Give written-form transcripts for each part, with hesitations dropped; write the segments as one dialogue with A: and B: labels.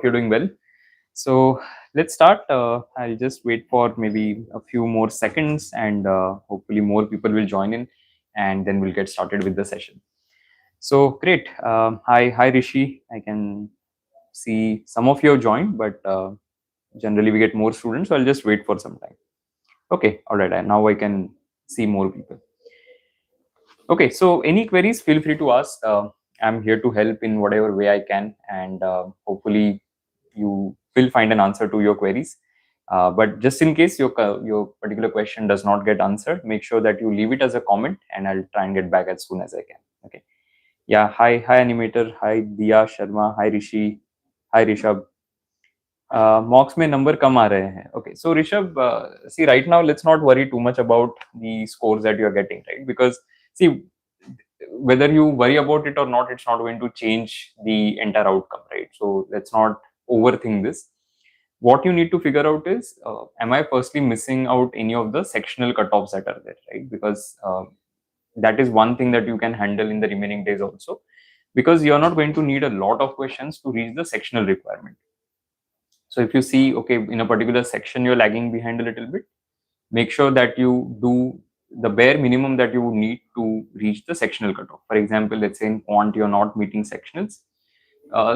A: you're doing well. So let's start. I'll just wait for maybe a few more seconds and hopefully more people will join in, and then we'll get started with the session. So great. Hi Rishi. I can see some of you have joined, but generally we get more students, so I'll just wait for some time. Okay, all right. Now I can see more people. Okay, so any queries, feel free to ask. I'm here to help in whatever way I can, and hopefully you will find an answer to your queries. But just in case your particular question does not get answered, make sure that you leave it as a comment, and I'll try and get back as soon as I can. Okay. Yeah. Hi animator. Hi Diya Sharma. Hi Rishi. Hi Rishabh. Mocks में number कम आ रहे हैं. Okay, so Rishabh, see right now let's not worry too much about the scores that you are getting, right? Because see, whether you worry about it or not, it's not going to change the entire outcome, right? So let's not overthink this. What you need to figure out is, am I firstly missing out any of the sectional cutoffs that are there, right? Because that is one thing that you can handle in the remaining days also, because you're not going to need a lot of questions to reach the sectional requirement. So if you see, okay, in a particular section you're lagging behind a little bit, make sure that you do the bare minimum that you would need to reach the sectional cutoff. For example, let's say in quant you're not meeting sectionals.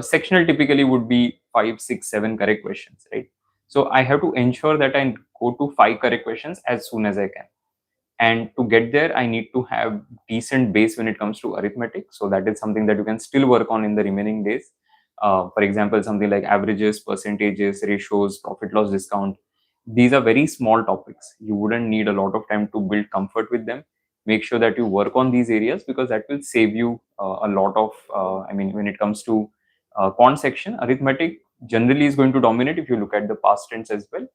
A: Sectional typically would be 5, 6, 7 correct questions, right? So I have to ensure that I go to 5 correct questions as soon as I can. And to get there, I need to have decent base when it comes to arithmetic. So that is something that you can still work on in the remaining days. For example, something like averages, percentages, ratios, profit loss discount. These are very small topics. You wouldn't need a lot of time to build comfort with them. Make sure that you work on these areas, because that will save you a lot of, when it comes to quant section, arithmetic generally is going to dominate if you look at the past trends as well.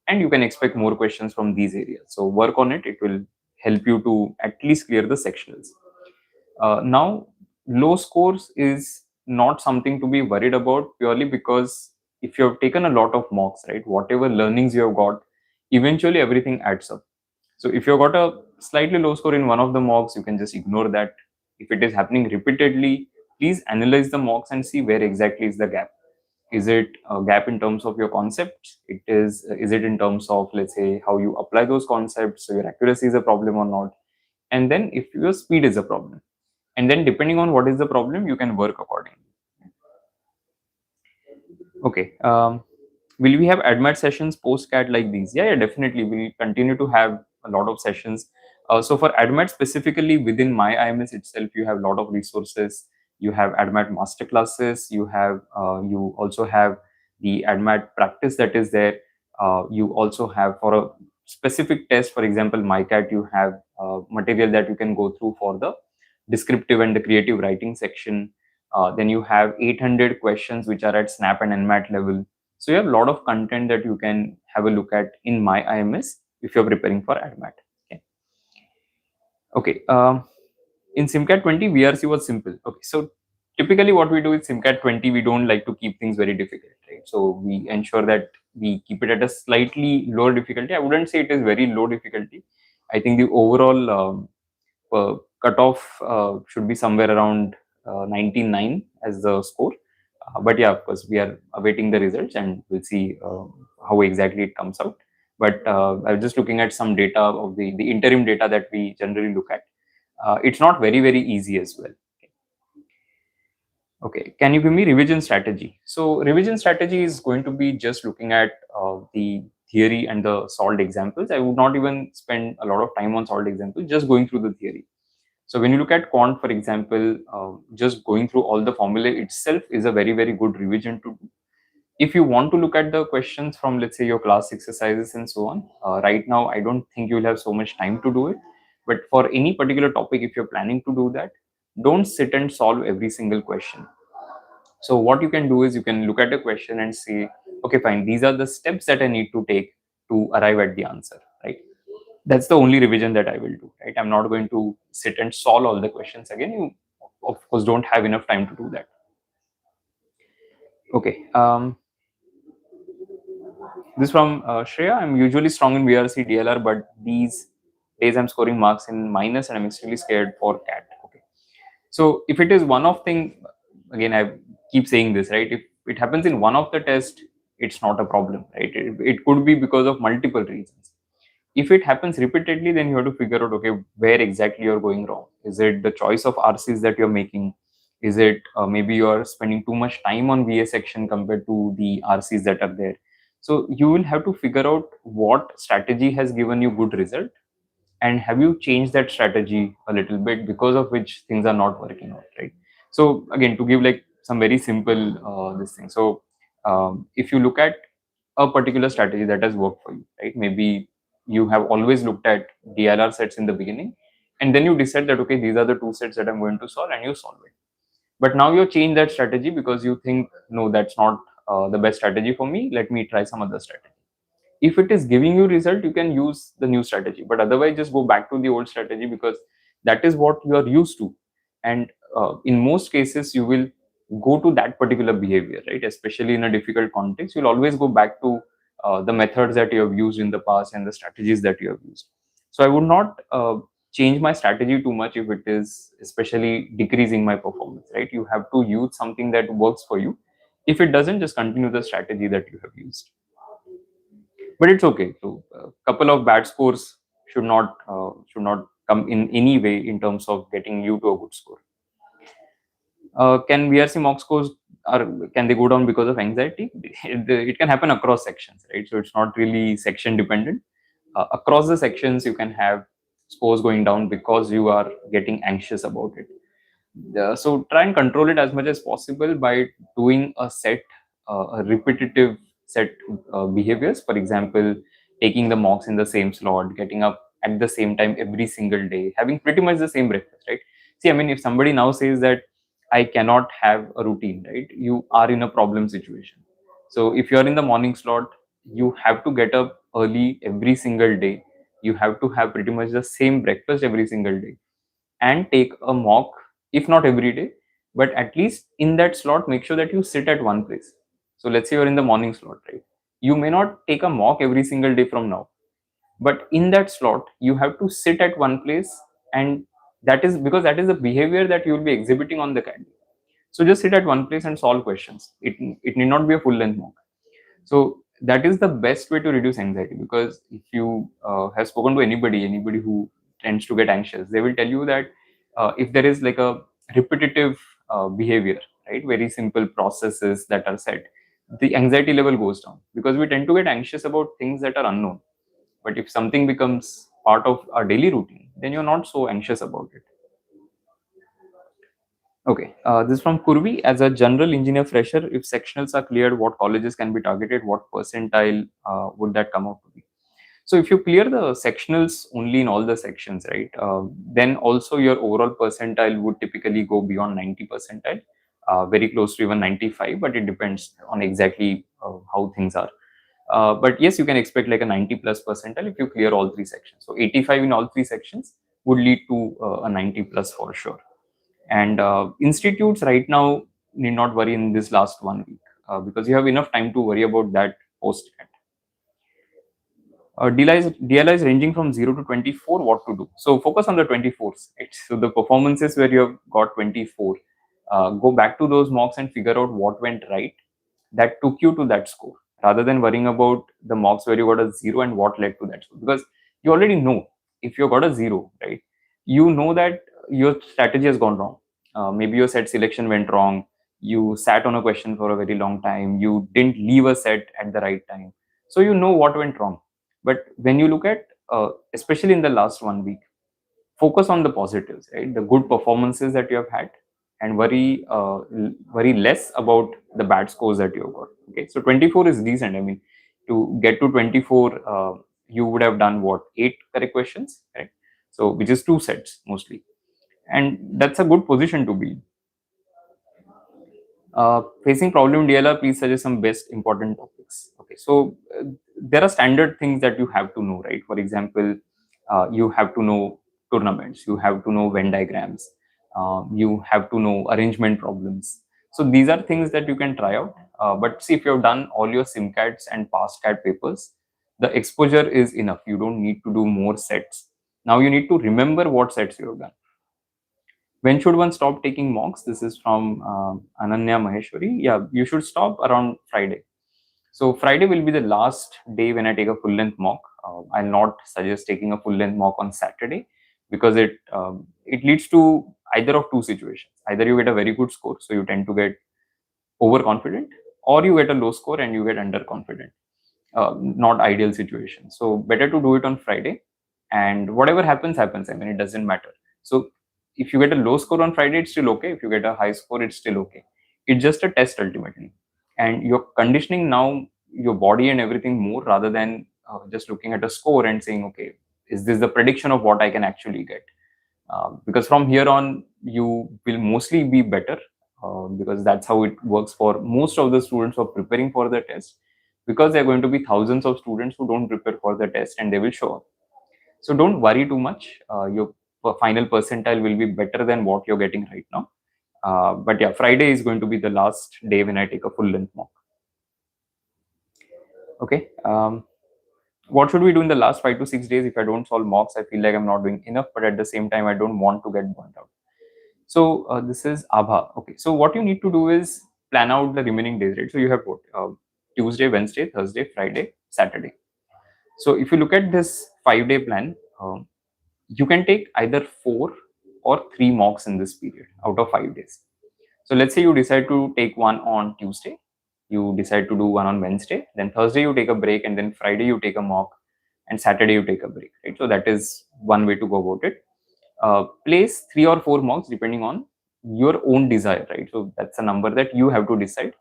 A: And you can expect more questions from these areas. So work on it. It will help you to at least clear the sectionals. Now, low scores is not something to be worried about, purely because if you have taken a lot of mocks, right, whatever learnings you have got, eventually everything adds up. So if you've got a slightly low score in one of the mocks, you can just ignore that. If it is happening repeatedly, please analyze the mocks and see where exactly is the gap. Is it a gap in terms of your concepts? Is it in terms of, let's say, how you apply those concepts? So your accuracy is a problem or not? And then if your speed is a problem, and then depending on what is the problem, you can work accordingly. Okay. Will we have admat sessions post CAT like these? Yeah, definitely. We'll continue to have a lot of sessions. So for admat specifically within my IMS itself, you have a lot of resources. You have admat masterclasses. You also have the admat practice that is there. You also have, for a specific test, for example, MyCat, you have material that you can go through for the descriptive and the creative writing section. Then you have 800 questions which are at SNAP and NMAT level. So you have a lot of content that you can have a look at in my IMS if you're preparing for ADMAT. Okay. In SimCAT 20, VRC was simple. Okay. So typically what we do with SimCAT 20, we don't like to keep things very difficult, right? So we ensure that we keep it at a slightly lower difficulty. I wouldn't say it is very low difficulty. I think the overall cutoff should be somewhere around 99 as the score. But yeah, of course, we are awaiting the results and we'll see how exactly it comes out. But I was just looking at some data of the interim data that we generally look at. It's not very, very easy as well. Okay, can you give me revision strategy? So revision strategy is going to be just looking at the theory and the solved examples. I would not even spend a lot of time on solved examples, just going through the theory. So when you look at quant, for example, just going through all the formula itself is a very, very good revision to do. If you want to look at the questions from, let's say, your class exercises and so on, right now, I don't think you'll have so much time to do it. But for any particular topic, if you're planning to do that, don't sit and solve every single question. So what you can do is you can look at a question and say, okay, fine, these are the steps that I need to take to arrive at the answer, right? That's the only revision that I will do, right? I'm not going to sit and solve all the questions again. You, of course, don't have enough time to do that. Okay. This from Shreya. I'm usually strong in VRC DLR, but these days I'm scoring marks in minus and I'm extremely scared for CAT. Okay. So if it is one-off thing, again, I keep saying this, right? If it happens in one of the tests, it's not a problem, right? It could be because of multiple reasons. If it happens repeatedly, then you have to figure out, okay, where exactly you're going wrong. Is it the choice of RCs that you're making? Is it maybe you're spending too much time on VA section compared to the RCs that are there? So you will have to figure out what strategy has given you good result, and have you changed that strategy a little bit because of which things are not working out, right? So again, to give like some very simple this thing. So if you look at a particular strategy that has worked for you, right? Maybe you have always looked at DLR sets in the beginning, and then you decide that, okay, these are the two sets that I'm going to solve, and you solve it. But now you change that strategy because you think, no, that's not the best strategy for me, let me try some other strategy. If it is giving you result, you can use the new strategy, but otherwise just go back to the old strategy, because that is what you are used to. And in most cases you will go to that particular behavior, right? Especially in a difficult context, you'll always go back to the methods that you have used in the past and the strategies that you have used. So I would not change my strategy too much if it is especially decreasing my performance, right? You have to use something that works for you. If it doesn't, just continue the strategy that you have used. But it's okay. So a couple of bad scores should not come in any way in terms of getting you to a good score. Can VRC mock scores are can they go down because of anxiety? It can happen across sections, right? So it's not really section dependent. Across the sections, you can have scores going down because you are getting anxious about it. So try and control it as much as possible by doing a repetitive set behaviors. For example, taking the mocks in the same slot, getting up at the same time every single day, having pretty much the same breakfast, right? See, I mean, if somebody now says that I cannot have a routine, right? You are in a problem situation. So if you are in the morning slot, you have to get up early every single day. You have to have pretty much the same breakfast every single day and take a mock, if not every day, but at least in that slot, make sure that you sit at one place. So let's say you're in the morning slot, right? You may not take a mock every single day from now, but in that slot, you have to sit at one place, and that is because that is the behavior that you will be exhibiting on the CAD. So just sit at one place and solve questions. It need not be a full length mock. So that is the best way to reduce anxiety, because if you have spoken to anybody who tends to get anxious, they will tell you that if there is like a repetitive behavior, right, very simple processes that are set, the anxiety level goes down, because we tend to get anxious about things that are unknown. But if something becomes part of our daily routine, then you're not so anxious about it. Okay, this is from Kurvi. As a general engineer fresher, if sectionals are cleared, what colleges can be targeted? What percentile would that come out to be? So if you clear the sectionals only in all the sections, right, then also your overall percentile would typically go beyond 90 percentile, very close to even 95, but it depends on exactly how things are. But yes, you can expect like a 90 plus percentile if you clear all three sections. So 85 in all three sections would lead to a 90 plus for sure. And institutes right now need not worry in this last 1 week, because you have enough time to worry about that post. DLIs ranging from 0 to 24, what to do? So focus on the 24s, right? So the performances where you have got 24, go back to those mocks and figure out what went right that took you to that score, rather than worrying about the mocks where you got a 0 and what led to that score. Because you already know, if you got a 0, right, you know that your strategy has gone wrong. Maybe your set selection went wrong. You sat on a question for a very long time. You didn't leave a set at the right time. So you know what went wrong. But when you look at, especially in the last 1 week, focus on the positives, right? The good performances that you have had, and worry less about the bad scores that you have got. Okay, so 24 is decent. I mean, to get to 24, you would have done what, 8 correct questions, right? So which is 2 sets mostly, and that's a good position to be. Facing problem DLR, please suggest some best important topics. Okay, so there are standard things that you have to know, right? For example, you have to know tournaments, you have to know Venn diagrams, you have to know arrangement problems. So these are things that you can try out. But see, if you have done all your SimCATs and past CAT papers, the exposure is enough. You don't need to do more sets. Now you need to remember what sets you have done. When should one stop taking mocks? This is from Ananya Maheshwari. Yeah, you should stop around Friday. So Friday will be the last day when I take a full length mock. I'll not suggest taking a full length mock on Saturday because it leads to either of two situations. Either you get a very good score, so you tend to get overconfident, or you get a low score and you get underconfident. Not ideal situation. So better to do it on Friday, and whatever happens, happens. I mean, it doesn't matter. So if you get a low score on Friday, it's still okay. If you get a high score, it's still okay. It's just a test ultimately, and you're conditioning now your body and everything more rather than just looking at a score and saying, okay, is this the prediction of what I can actually get? Because from here on, you will mostly be better, because that's how it works for most of the students who are preparing for the test, because there are going to be thousands of students who don't prepare for the test and they will show up. So don't worry too much. Your final percentile will be better than what you're getting right now. But yeah, Friday is going to be the last day when I take a full length mock. Okay. What should we do in the last 5 to 6 days? If I don't solve mocks, I feel like I'm not doing enough, but at the same time, I don't want to get burnt out. So this is Abha. Okay. So what you need to do is plan out the remaining days, right? So you have what? Tuesday, Wednesday, Thursday, Friday, Saturday. So if you look at this 5 day plan, you can take either 4 or 3 mocks in this period out of 5 days. So let's say you decide to take one on Tuesday, you decide to do one on Wednesday, then Thursday you take a break, and then Friday you take a mock, and Saturday you take a break, right? So that is one way to go about it. Place 3 or 4 mocks depending on your own desire, right? So that's a number that you have to decide.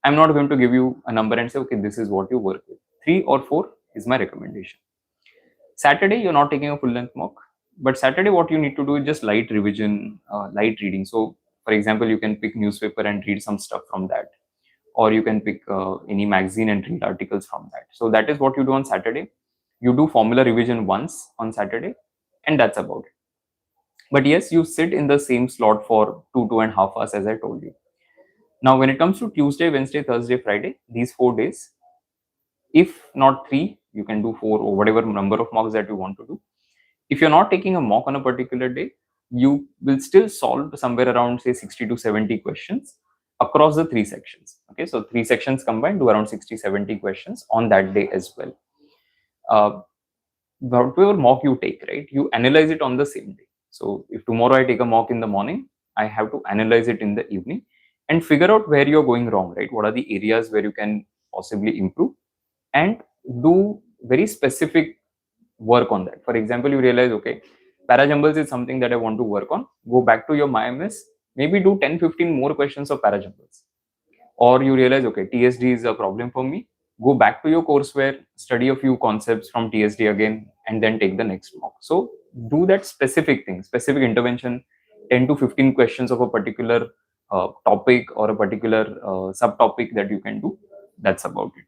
A: I'm not going to give you a number and say, okay, this is what you work with. 3 or 4 is my recommendation. Saturday, you're not taking a full length mock, but Saturday, what you need to do is just light revision, light reading. So, for example, you can pick newspaper and read some stuff from that, or you can pick any magazine and read articles from that. So that is what you do on Saturday. You do formula revision once on Saturday, and that's about it. But yes, you sit in the same slot for 2.5 hours, as I told you. Now, when it comes to Tuesday, Wednesday, Thursday, Friday, these 4 days, if not 3, you can do 4 or whatever number of mocks that you want to do. If you're not taking a mock on a particular day, you will still solve somewhere around, say, 60 to 70 questions across the 3 sections. Okay, so 3 sections combined do around 60, 70 questions on that day as well. Whatever mock you take, right, you analyze it on the same day. So if tomorrow I take a mock in the morning, I have to analyze it in the evening and figure out where you're going wrong, right? What are the areas where you can possibly improve, and do very specific work on that. For example, you realize, okay, parajumbles is something that I want to work on. Go back to your IMS, maybe do 10, 15 more questions of parajumbles. Or you realize, okay, TSD is a problem for me. Go back to your courseware, study a few concepts from TSD again, and then take the next mock. So do that specific thing, specific intervention, 10 to 15 questions of a particular topic or a particular subtopic that you can do. That's about it.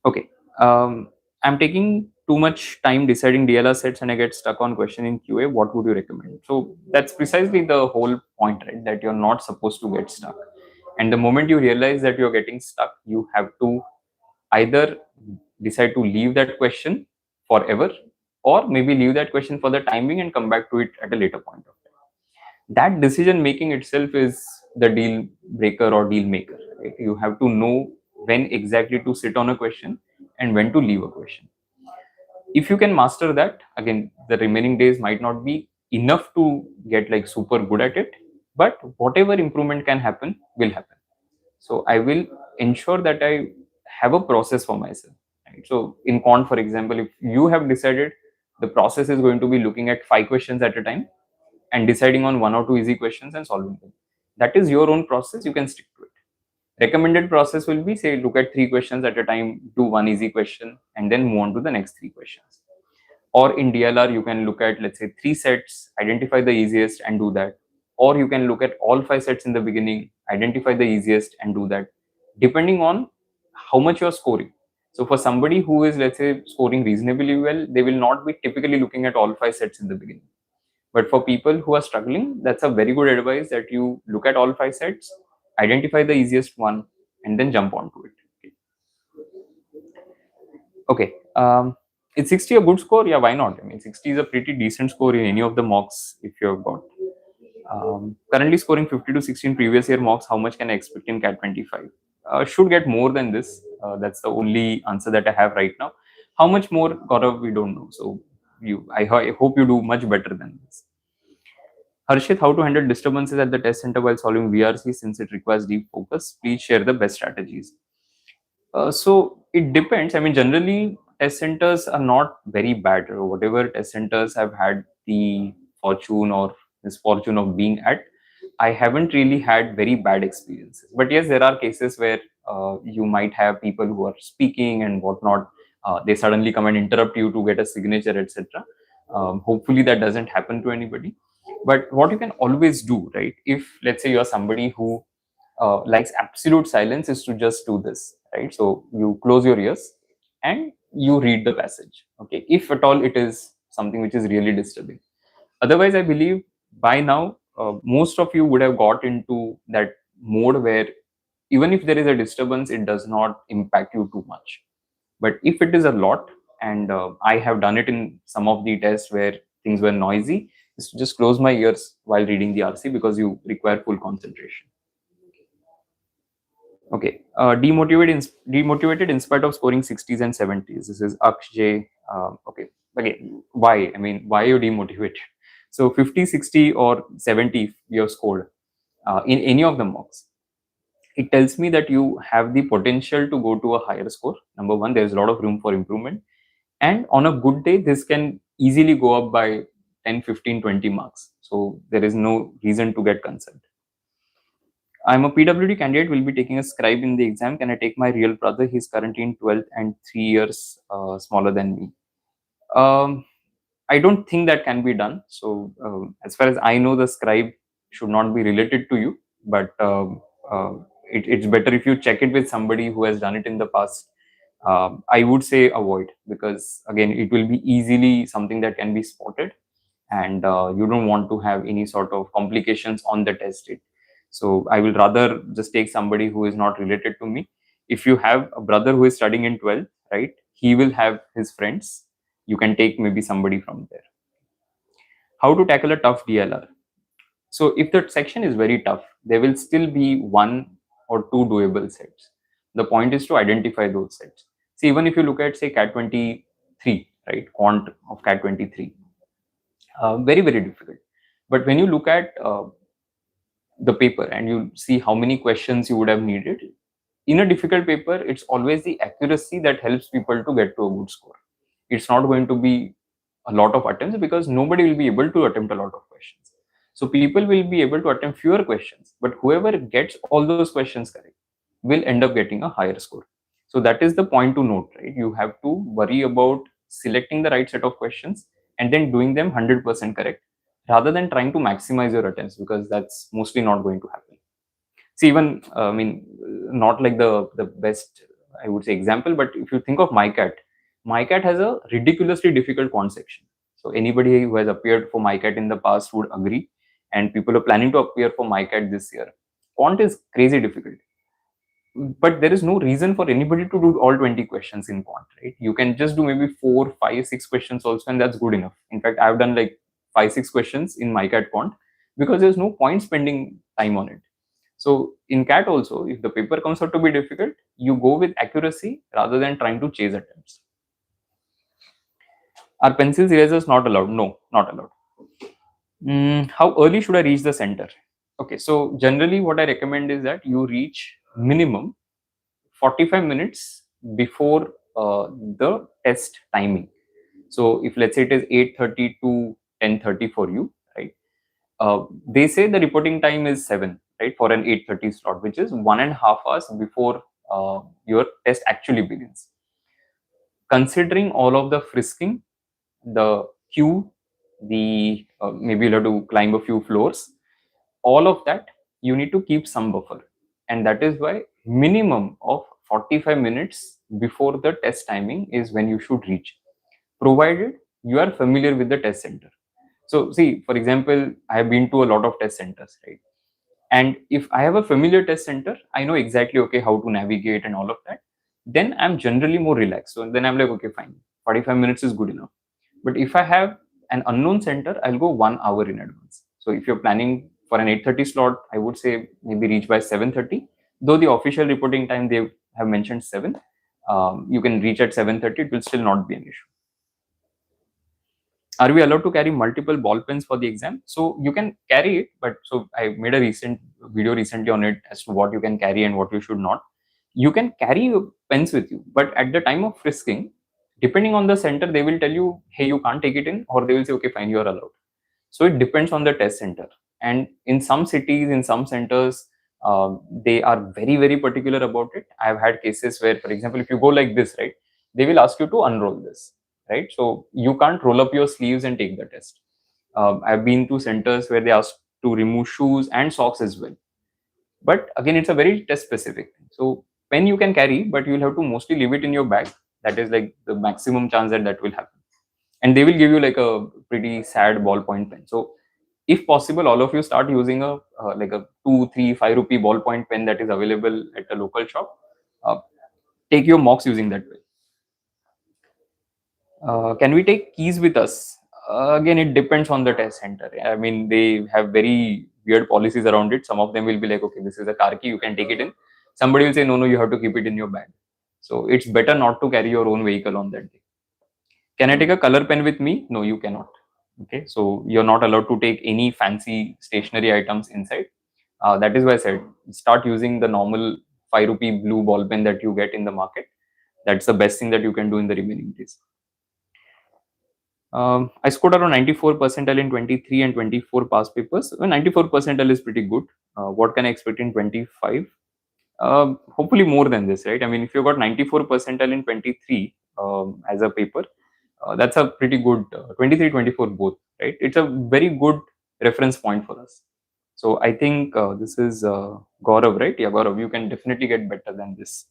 A: Okay. I'm taking too much time deciding DLR sets and I get stuck on question in QA. What would you recommend? So that's precisely the whole point, right? That you're not supposed to get stuck. And the moment you realize that you're getting stuck, you have to either decide to leave that question forever, or maybe leave that question for the timing and come back to it at a later point of time. That decision making itself is the deal breaker or deal maker, right? You have to know when exactly to sit on a question and when to leave a question. If you can master that, again, the remaining days might not be enough to get like super good at it, but whatever improvement can happen will happen. So I will ensure that I have a process for myself, right? So in quant, for example, if you have decided the process is going to be looking at 5 questions at a time and deciding on 1 or 2 easy questions and solving them, that is your own process. You can stick to it. Recommended process will be, say, look at 3 questions at a time, do 1 easy question, and then move on to the next 3 questions. Or in DLR, you can look at, let's say, 3 sets, identify the easiest and do that. Or you can look at all 5 sets in the beginning, identify the easiest and do that, depending on how much you're scoring. So for somebody who is, let's say, scoring reasonably well, they will not be typically looking at all 5 sets in the beginning. But for people who are struggling, that's a very good advice, that you look at all 5 sets, identify the easiest one, and then jump onto it. Okay. Is 60 a good score? Yeah, why not? I mean, 60 is a pretty decent score in any of the mocks if you have got. Currently scoring 50 to 60 in previous year mocks, how much can I expect in CAT 25? Should get more than this. That's the only answer that I have right now. How much more, Gaurav, we don't know. So I hope you do much better than this. Harshit, how to handle disturbances at the test center while solving VRC since it requires deep focus? Please share the best strategies. So it depends. I mean, generally, test centers are not very bad. Or whatever test centers I've had the fortune or misfortune of being at, I haven't really had very bad experiences. But yes, there are cases where you might have people who are speaking and whatnot. They suddenly come and interrupt you to get a signature, etc. Hopefully, that doesn't happen to anybody. But what you can always do, right? If let's say you are somebody who likes absolute silence, is to just do this, right? So you close your ears and you read the passage, okay, if at all it is something which is really disturbing. Otherwise, I believe by now most of you would have got into that mode where even if there is a disturbance, it does not impact you too much. But if it is a lot, and I have done it in some of the tests where things were noisy, is to just close my ears while reading the RC because you require full concentration. Okay. Demotivated in spite of scoring 60s and 70s. This is Akshay. Okay. Again, why? I mean, why are you demotivated? So 50, 60, or 70 you have scored in any of the mocks. It tells me that you have the potential to go to a higher score. Number one, there's a lot of room for improvement. And on a good day, this can easily go up by 10, 15, 20 marks. So there is no reason to get concerned. I'm a PWD candidate, will be taking a scribe in the exam. Can I take my real brother? He's currently in 12th and 3 years smaller than me. Um, I don't think that can be done. So, as far as I know, the scribe should not be related to you, but it's better if you check it with somebody who has done it in the past. I would say avoid, because again, it will be easily something that can be spotted, and you don't want to have any sort of complications on the test date. So I will rather just take somebody who is not related to me. If you have a brother who is studying in 12th, right, he will have his friends. You can take maybe somebody from there. How to tackle a tough DLR? So if the section is very tough, there will still be one or two doable sets. The point is to identify those sets. See, even if you look at say CAT 23, right, quant of CAT 23, very, very difficult. But when you look at the paper and you see how many questions you would have needed, in a difficult paper, it's always the accuracy that helps people to get to a good score. It's not going to be a lot of attempts, because nobody will be able to attempt a lot of questions. So people will be able to attempt fewer questions, but whoever gets all those questions correct will end up getting a higher score. So that is the point to note, right? You have to worry about selecting the right set of questions and then doing them 100% correct, rather than trying to maximize your attempts, because that's mostly not going to happen. See, even I mean, not like the best, I would say, example, but if you think of MyCat has a ridiculously difficult quant section. So anybody who has appeared for MyCat in the past would agree, and people are planning to appear for MyCat this year. Quant is crazy difficult, but there is no reason for anybody to do all 20 questions in quant, right? You can just do maybe 4, 5, 6 questions also, and that's good enough. In fact, I've done like 5, 6 questions in MyCat quant, because there's no point spending time on it. So in CAT also, if the paper comes out to be difficult, you go with accuracy rather than trying to chase attempts. Are pencils erasers not allowed? No, not allowed. How early should I reach the center? Okay, so generally what I recommend is that you reach minimum 45 minutes before the test timing. So if let's say it is 8:30 to 10:30 for you, right? They say the reporting time is 7, right, for an 8:30 slot, which is 1.5 hours before your test actually begins. Considering all of the frisking, the queue, the maybe you'll have to climb a few floors, all of that, you need to keep some buffer, and that is why minimum of 45 minutes before the test timing is when you should reach, provided you are familiar with the test center. So see, for example, I have been to a lot of test centers, right? And if I have a familiar test center, I know exactly, okay, how to navigate and all of that, then I'm generally more relaxed. So then I'm like, okay, fine. 45 minutes is good enough. But if I have an unknown center, I'll go 1 hour in advance. So if you're planning for an 8:30 slot, I would say maybe reach by 7:30. Though the official reporting time they have mentioned 7, you can reach at 7:30. It will still not be an issue. Are we allowed to carry multiple ball pens for the exam? So you can carry it, but so I made a recent video recently on it as to what you can carry and what you should not. You can carry your pens with you, but at the time of frisking, depending on the center, they will tell you, hey, you can't take it in, or they will say, okay, fine, you are allowed. So it depends on the test center. And in some cities, in some centers, they are very, very particular about it. I've had cases where, for example, if you go like this, right, they will ask you to unroll this, right? So you can't roll up your sleeves and take the test. I've been to centers where they ask to remove shoes and socks as well. But again, it's a very test specific thing. So pen you can carry, but you'll have to mostly leave it in your bag. That is like the maximum chance that that will happen. And they will give you like a pretty sad ballpoint pen. So if possible, all of you start using a like a 2, 3, 5 rupee ballpoint pen that is available at a local shop. Uh, take your mocks using that way. Can we take keys with us? Again, it depends on the test center. I mean, they have very weird policies around it. Some of them will be like, okay, this is a car key, you can take it in. Somebody will say, no, no, you have to keep it in your bag. So it's better not to carry your own vehicle on that day. Can I take a color pen with me? No, you cannot. Okay, so you're not allowed to take any fancy stationery items inside. That is why I said start using the normal 5 rupee blue ball pen that you get in the market. That's the best thing that you can do in the remaining days. I scored around 94 percentile in 23 and 24 past papers. Well, 94 percentile is pretty good. What can I expect in 25? Hopefully more than this, right? I mean, if you got 94 percentile in 23 as a paper, that's a pretty good 23, 24 both, right? It's a very good reference point for us. So I think this is Gaurav, right? Yeah, Gaurav, you can definitely get better than this.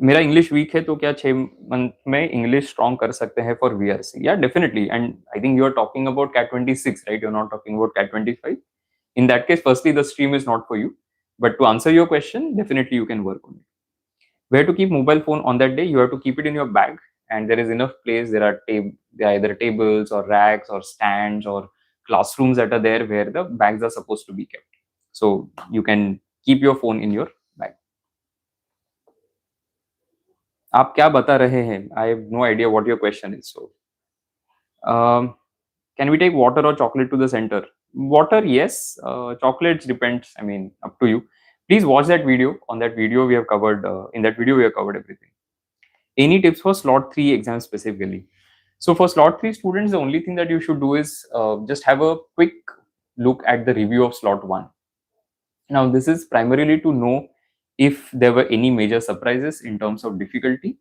A: मेरा English weak है तो क्या 6 month में English strong कर सकते हैं for VRC या definitely and I think you are talking about CAT 26 right you are not talking about CAT 25 in that case firstly the stream is not for you but to answer your question definitely you can work on it where to keep mobile phone on that day you have to keep it in your bag and there is enough place there are either tables or racks or stands or classrooms that are there where the bags are supposed to be kept so you can keep your phone in your bag आप क्या बता रहे हैं I have no idea what your question is so can we take water or chocolate to the center? Water, yes. Chocolates depends. I mean, up to you. Please watch that video. On that video, we have covered. In that video, we have covered everything. Any tips for slot 3 exam specifically? So for slot 3 students, the only thing that you should do is just have a quick look at the review of slot 1. Now, this is primarily to know if there were any major surprises in terms of difficulty.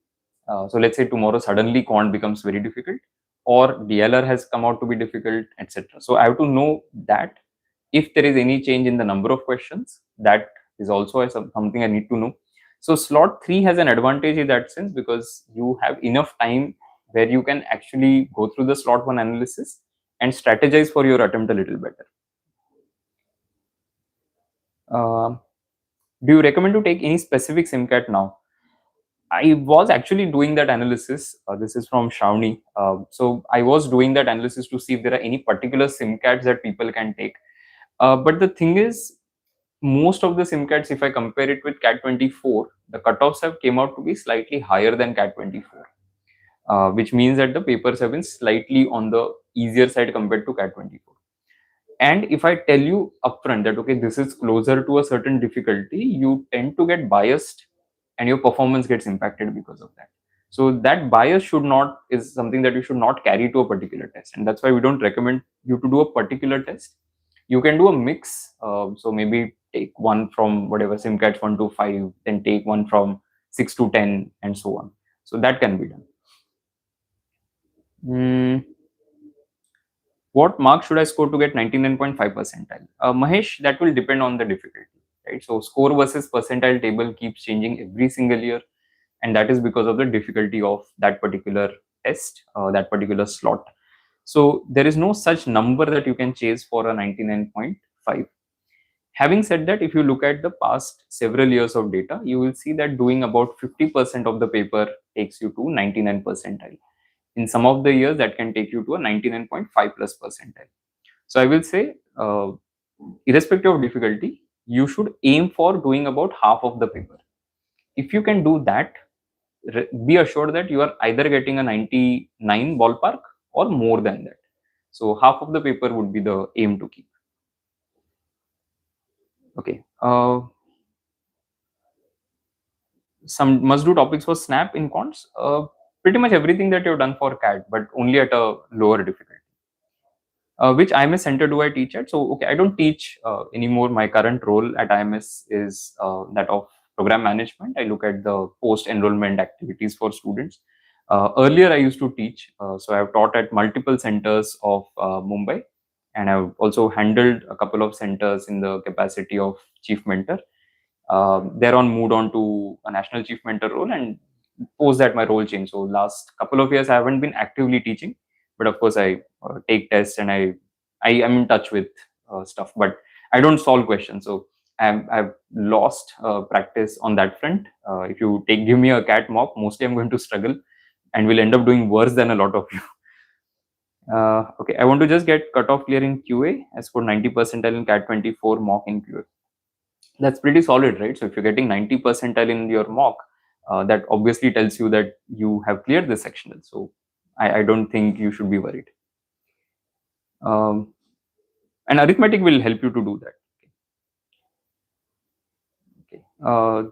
A: So let's say tomorrow suddenly quant becomes very difficult or DLR has come out to be difficult, etc. So I have to know that if there is any change in the number of questions, that is also something I need to know. So slot 3 has an advantage in that sense because you have enough time where you can actually go through the slot 1 analysis and strategize for your attempt a little better. Do you recommend to take any specific SIMCAT now? I was actually doing that analysis. This is from Shravani. So I was doing that analysis to see if there are any particular SIMCATs that people can take. But the thing is, most of the SIMCATs, if I compare it with CAT 24, the cutoffs have came out to be slightly higher than CAT 24, which means that the papers have been slightly on the easier side compared to CAT 24. And if I tell you upfront that, okay, this is closer to a certain difficulty, you tend to get biased and your performance gets impacted because of that. So that bias is something that you should not carry to a particular test. And that's why we don't recommend you to do a particular test. You can do a mix. So maybe take one from whatever SIMCATs 1 to 5, then take one from 6 to 10 and so on. So that can be done. What mark should I score to get 99.5 percentile? Mahesh, that will depend on the difficulty, right? So score versus percentile table keeps changing every single year, and that is because of the difficulty of that particular test, that particular slot. So there is no such number that you can chase for a 99.5. Having said that, if you look at the past several years of data, you will see that doing about 50% of the paper takes you to 99 percentile. In some of the years, that can take you to a 99.5 plus percentile. So I will say, irrespective of difficulty, you should aim for doing about half of the paper. If you can do that, be assured that you are either getting a 99 ballpark or more than that. So half of the paper would be the aim to keep. Okay. Some must do topics for snap in cons. Pretty much everything that you've done for CAD, but only at a lower difficulty. Which IMS center do I teach at? So, okay, I don't teach anymore. My current role at IMS is that of program management. I look at the post enrollment activities for students. Earlier, I used to teach. So, I've taught at multiple centers of Mumbai, and I've also handled a couple of centers in the capacity of chief mentor. Thereon moved on to a national chief mentor role, and post that my role changed. So last couple of years I haven't been actively teaching, but of course I take tests and I am in touch with stuff, but I don't solve questions. So I've lost practice on that front. If you give me a cat mop, mostly I'm going to struggle and will end up doing worse than a lot of you. Okay, I want to just get cutoff clear in QA. I scored 90 percentile in CAT 24, mock in QA. That's pretty solid, right? So if you're getting 90 percentile in your mock, that obviously tells you that you have cleared the sectional. So I don't think you should be worried. And arithmetic will help you to do that. Okay.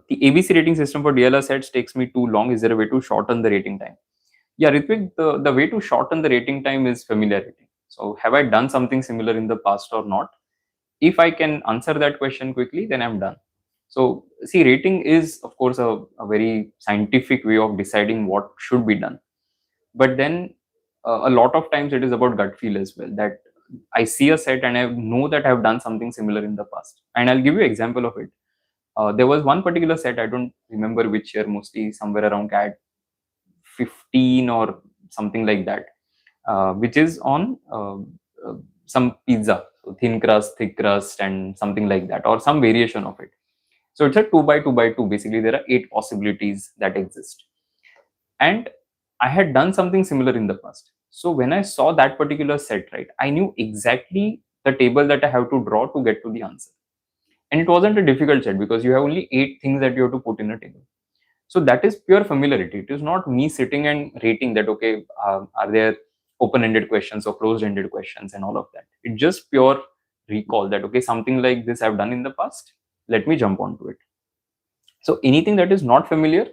A: The ABC rating system for DLR sets takes me too long. Is there a way to shorten the rating time? Yeah, Ritvik, the way to shorten the rating time is familiarity. So have I done something similar in the past or not? If I can answer that question quickly, then I'm done. So see, rating is of course a very scientific way of deciding what should be done. But then a lot of times it is about gut feel as well, that I see a set and I know that I've done something similar in the past. And I'll give you an example of it. There was one particular set, I don't remember which year, mostly somewhere around CAT 15 or something like that, which is on some pizza, so thin crust, thick crust, and something like that, or some variation of it. So it's a 2 by 2 by 2. Basically, there are 8 possibilities that exist. And I had done something similar in the past. So when I saw that particular set, right, I knew exactly the table that I have to draw to get to the answer. And it wasn't a difficult set because you have only 8 things that you have to put in a table. So that is pure familiarity. It is not me sitting and rating that, okay, are there open-ended questions or closed-ended questions and all of that. It's just pure recall that, okay, something like this I've done in the past. Let me jump onto it. So anything that is not familiar,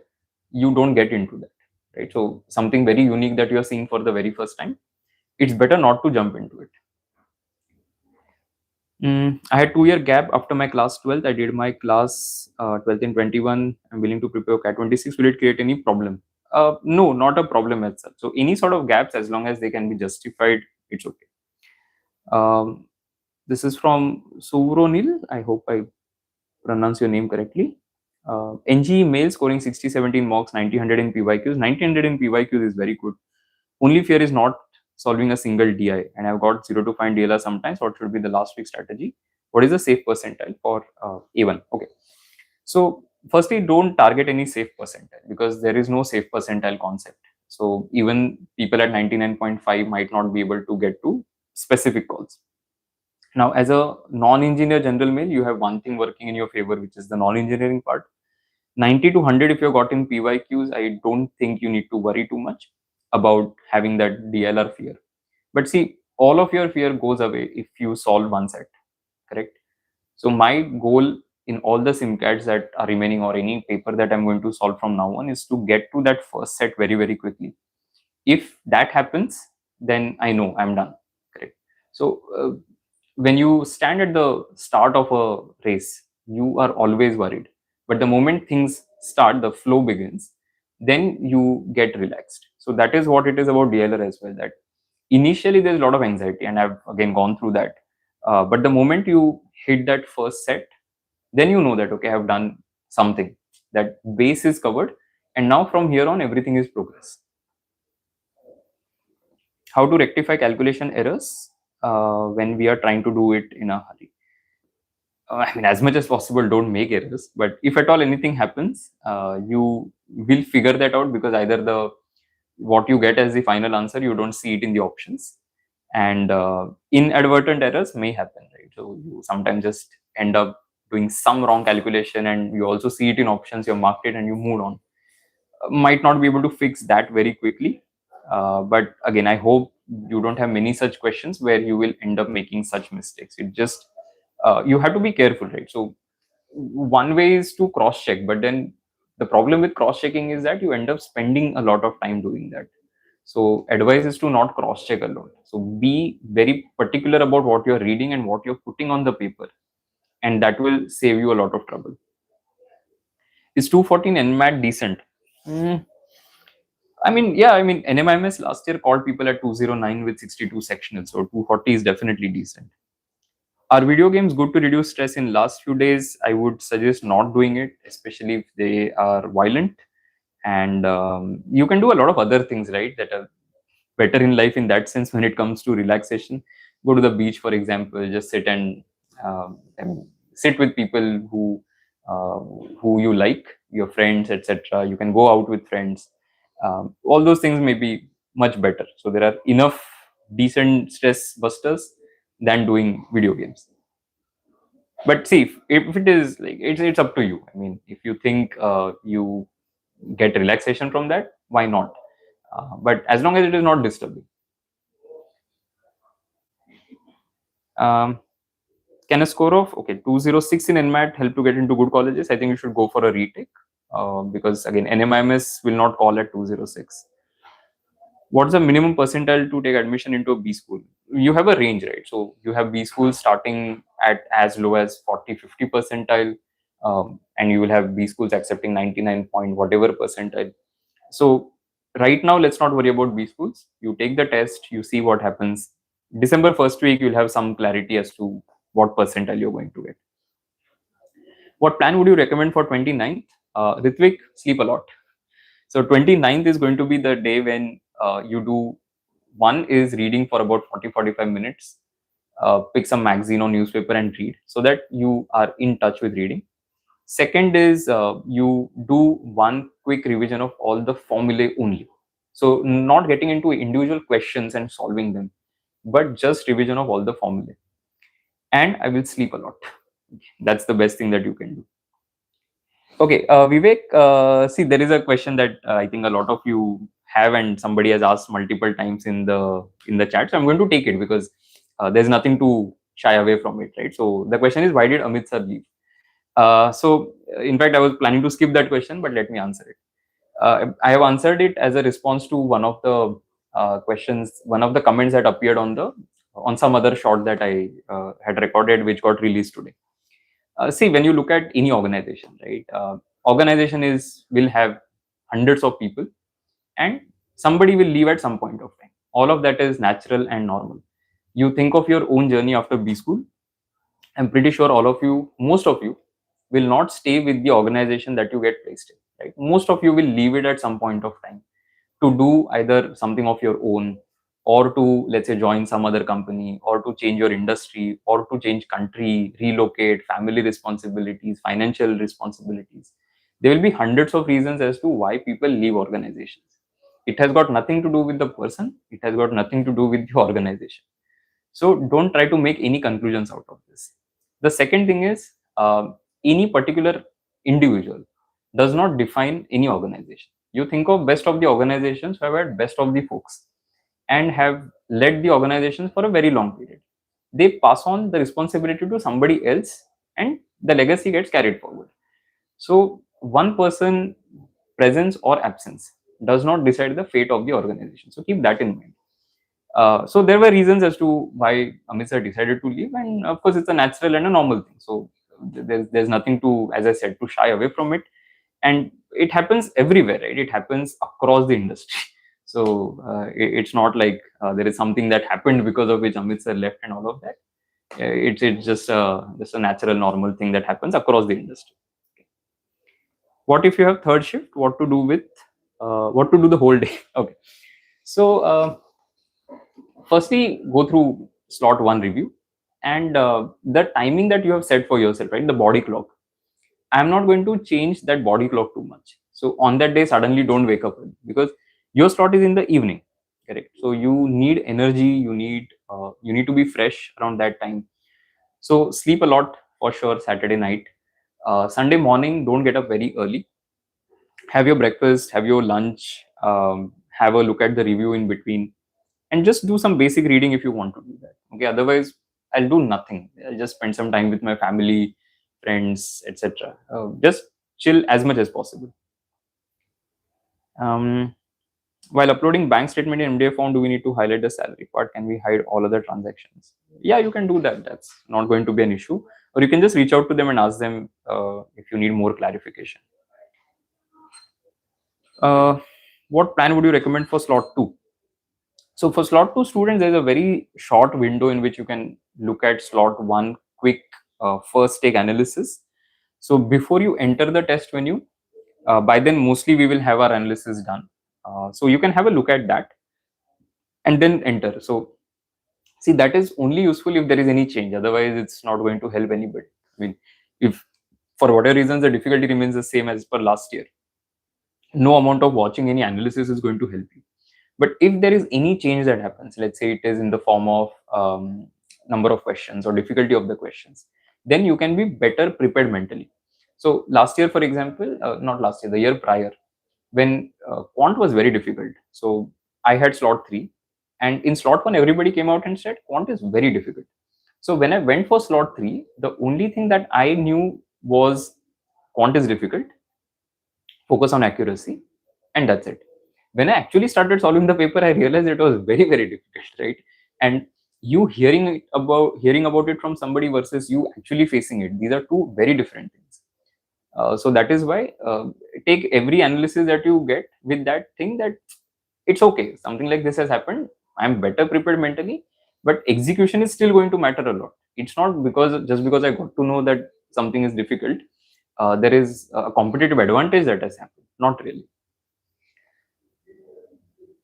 A: you don't get into that, right? So something very unique that you're seeing for the very first time, it's better not to jump into it. I had 2-year gap after my class 12th. I did my class 12th in 21. I'm willing to prepare CAT 26. Will it create any problem? No, not a problem as such. So any sort of gaps, as long as they can be justified, it's okay. This is from Suronil. I hope I pronounce your name correctly. NG male scoring 60, 17 mocks, 90, 100 in PYQs. 90, 100 in PYQs is very good. Only fear is not solving a single DI, and I've got 0 to find DLR sometimes. What should be the last week strategy? What is the safe percentile for A1? Okay. So firstly, don't target any safe percentile because there is no safe percentile concept. So even people at 99.5 might not be able to get to specific calls. Now, as a non-engineer general male, you have one thing working in your favor, which is the non-engineering part. 90 to 100, if you got in PYQs, I don't think you need to worry too much about having that DLR fear. But see, all of your fear goes away if you solve one set, correct? So my goal in all the SIMCATs that are remaining or any paper that I'm going to solve from now on is to get to that first set very, very quickly. If that happens, then I know I'm done, correct? So when you stand at the start of a race, you are always worried. But the moment things start, the flow begins, then you get relaxed. So that is what it is about DLR as well. That initially there's a lot of anxiety, and I've again gone through that. But the moment you hit that first set, then you know that, okay, I've done something. That base is covered, and now from here on, everything is progress. How to rectify calculation errors when we are trying to do it in a hurry? I mean, as much as possible, don't make errors. But if at all anything happens, you will figure that out, because either the what you get as the final answer, you don't see it in the options, and inadvertent errors may happen, right? So you sometimes just end up doing some wrong calculation, and you also see it in options. You marked it and you moved on. Might not be able to fix that very quickly, but again, I hope you don't have many such questions where you will end up making such mistakes. It just you have to be careful, right? So one way is to cross check, but then the problem with cross checking is that you end up spending a lot of time doing that. So advice is to not cross check alone. So be very particular about what you're reading and what you're putting on the paper, and that will save you a lot of trouble. Is 214 nmat decent? Hmm. I mean, yeah, I mean, NMIMS last year called people at 209 with 62 sectionals, so 240 is definitely decent. Are video games good to reduce stress in last few days? I would suggest not doing it, especially if they are violent. And you can do a lot of other things, right, that are better in life in that sense when it comes to relaxation. Go to the beach, for example, just sit and sit with people uh, who you like, your friends, etc. You can go out with friends. All those things may be much better. So there are enough decent stress busters than doing video games. But see, if it is like, it's up to you. I mean, if you think you get relaxation from that, why not? But as long as it is not disturbing. Um, can a score of 206 in NMAT help to get into good colleges? I think you should go for a retake, because again, NMIMS will not call at 206. What's the minimum percentile to take admission into a B school? You have a range, right? So you have B schools starting at as low as 40, 50 percentile, and you will have B schools accepting 99 point whatever percentile. So right now, let's not worry about B schools. You take the test, you see what happens. December first week, you'll have some clarity as to what percentile you're going to get. What plan would you recommend for 29th? Ritvik, sleep a lot. So 29th is going to be the day when you do, one is reading for about 40-45 minutes, pick some magazine or newspaper and read, so that you are in touch with reading. Second is you do one quick revision of all the formulae only. So not getting into individual questions and solving them, but just revision of all the formulae. And I will sleep a lot. That's the best thing that you can do. Okay, Vivek, see, there is a question that I think a lot of you have, and somebody has asked multiple times in the chat. So I'm going to take it because there's nothing to shy away from it, right? So the question is, why did Amit sir leave? In fact, I was planning to skip that question, but let me answer it. I have answered it as a response to one of the questions, one of the comments that appeared on some other short that I had recorded, which got released today. See, when you look at any organization, right? Organization will have hundreds of people, and somebody will leave at some point of time. All of that is natural and normal. You think of your own journey after B school. I'm pretty sure all of you, most of you, will not stay with the organization that you get placed in. Right? Most of you will leave it at some point of time to do either something of your own, or to, let's say, join some other company, or to change your industry, or to change country, relocate, family responsibilities, financial responsibilities. There will be hundreds of reasons as to why people leave organizations. It has got nothing to do with the person, it has got nothing to do with the organization. So don't try to make any conclusions out of this. The second thing is, any particular individual does not define any organization. You think of best of the organizations who have had best of the folks and have led the organizations for a very long period. They pass on the responsibility to somebody else, and the legacy gets carried forward. So one person presence or absence does not decide the fate of the organization. So keep that in mind. So there were reasons as to why Amit sir decided to leave, and of course it's a natural and a normal thing. So there's nothing to, as I said, to shy away from it, and it happens everywhere, right? It happens across the industry. So it's not like there is something that happened because of which Amit sir left and all of that. It's just a natural, normal thing that happens across the industry. What if you have third shift? What to do with? What to do the whole day? Okay, so. Firstly, go through slot one review and the timing that you have set for yourself, right, the body clock, I'm not going to change that body clock too much. So on that day, suddenly don't wake up early, because your slot is in the evening, correct? So you need energy, you need to be fresh around that time. So sleep a lot for sure Saturday night. Sunday morning, don't get up very early. Have your breakfast, have your lunch, have a look at the review in between, and just do some basic reading if you want to do that. Okay, otherwise I'll do nothing. I'll just spend some time with my family, friends, etc. Just chill as much as possible. um, while uploading bank statement in MDA form, do we need to highlight the salary part? Can we hide all other transactions? Yeah, you can do that. That's not going to be an issue. Or you can just reach out to them and ask them if you need more clarification. uh, what plan would you recommend for slot 2? So for slot 2 students, there's a very short window in which you can look at slot 1 quick first take analysis. So before you enter the test venue, by then mostly we will have our analysis done. So you can have a look at that and then enter. So see, that is only useful if there is any change. Otherwise, it's not going to help anybody. I mean, if for whatever reasons the difficulty remains the same as per last year, no amount of watching any analysis is going to help you. But if there is any change that happens, let's say it is in the form of number of questions or difficulty of the questions, then you can be better prepared mentally. So last year, for example, not last year, the year prior, when quant was very difficult. So I had slot 3, and in slot 1, everybody came out and said quant is very difficult. So when I went for slot 3, the only thing that I knew was quant is difficult, focus on accuracy, and that's it. When I actually started solving the paper, I realized it was very, very difficult, right? And you hearing about it from somebody versus you actually facing it, these are two very different things. So that is why take every analysis that you get with that thing that it's okay. Something like this has happened. I'm better prepared mentally, but execution is still going to matter a lot. It's not because I got to know that something is difficult, there is a competitive advantage that has happened. Not really.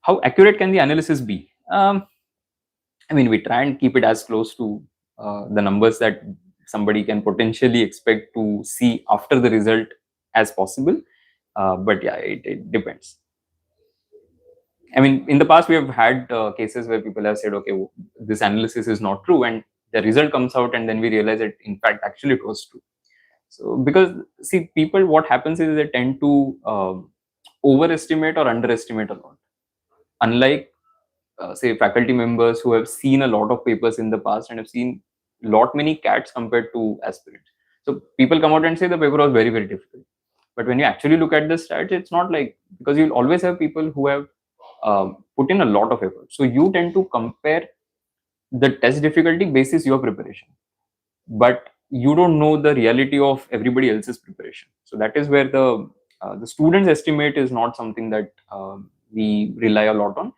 A: How accurate can the analysis be? I mean, we try and keep it as close to the numbers that somebody can potentially expect to see after the result as possible. But yeah, it depends. I mean, in the past, we have had cases where people have said, okay, this analysis is not true, and the result comes out, and then we realize that, in fact, actually it was true. So, because see, people, what happens is they tend to overestimate or underestimate a lot. Unlike, say, faculty members who have seen a lot of papers in the past and have seen lot many cats compared to aspirants. So, people come out and say the paper was very, very difficult. But when you actually look at the stats, it's not like, because you'll always have people who have put in a lot of effort. So you tend to compare the test difficulty basis your preparation, but you don't know the reality of everybody else's preparation. So that is where the student's estimate is not something that we rely a lot on.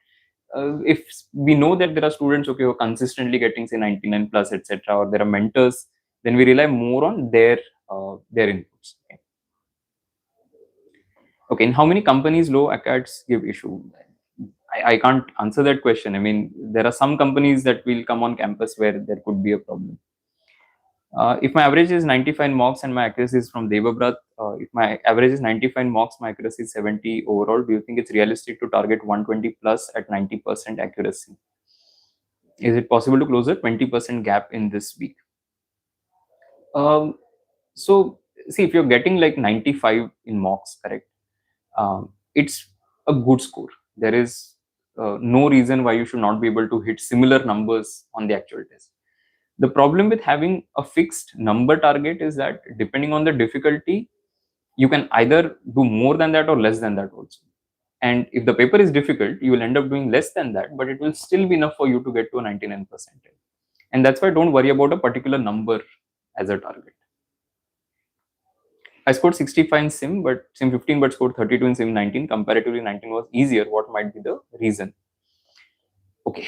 A: If we know that there are students, okay, who are consistently getting say 99 plus, etc., or there are mentors, then we rely more on their inputs. Okay, in how many companies low ACADS give issue? I can't answer that question. I mean, there are some companies that will come on campus where there could be a problem. If my average is 95 marks and my accuracy is from Devabrat, if my average is 95 marks, my accuracy is 70 overall, do you think it's realistic to target 120 plus at 90% accuracy? Is it possible to close a 20% gap in this week? Um, so, see, if you're getting like 95 in mocks, correct? It's a good score. There is no reason why you should not be able to hit similar numbers on the actual test. The problem with having a fixed number target is that depending on the difficulty, you can either do more than that or less than that also. And if the paper is difficult, you will end up doing less than that, but it will still be enough for you to get to a 99%. And that's why don't worry about a particular number as a target. I scored 65 in Sim 15, but scored 32 in Sim 19. Comparatively, 19 was easier. What might be the reason? Okay,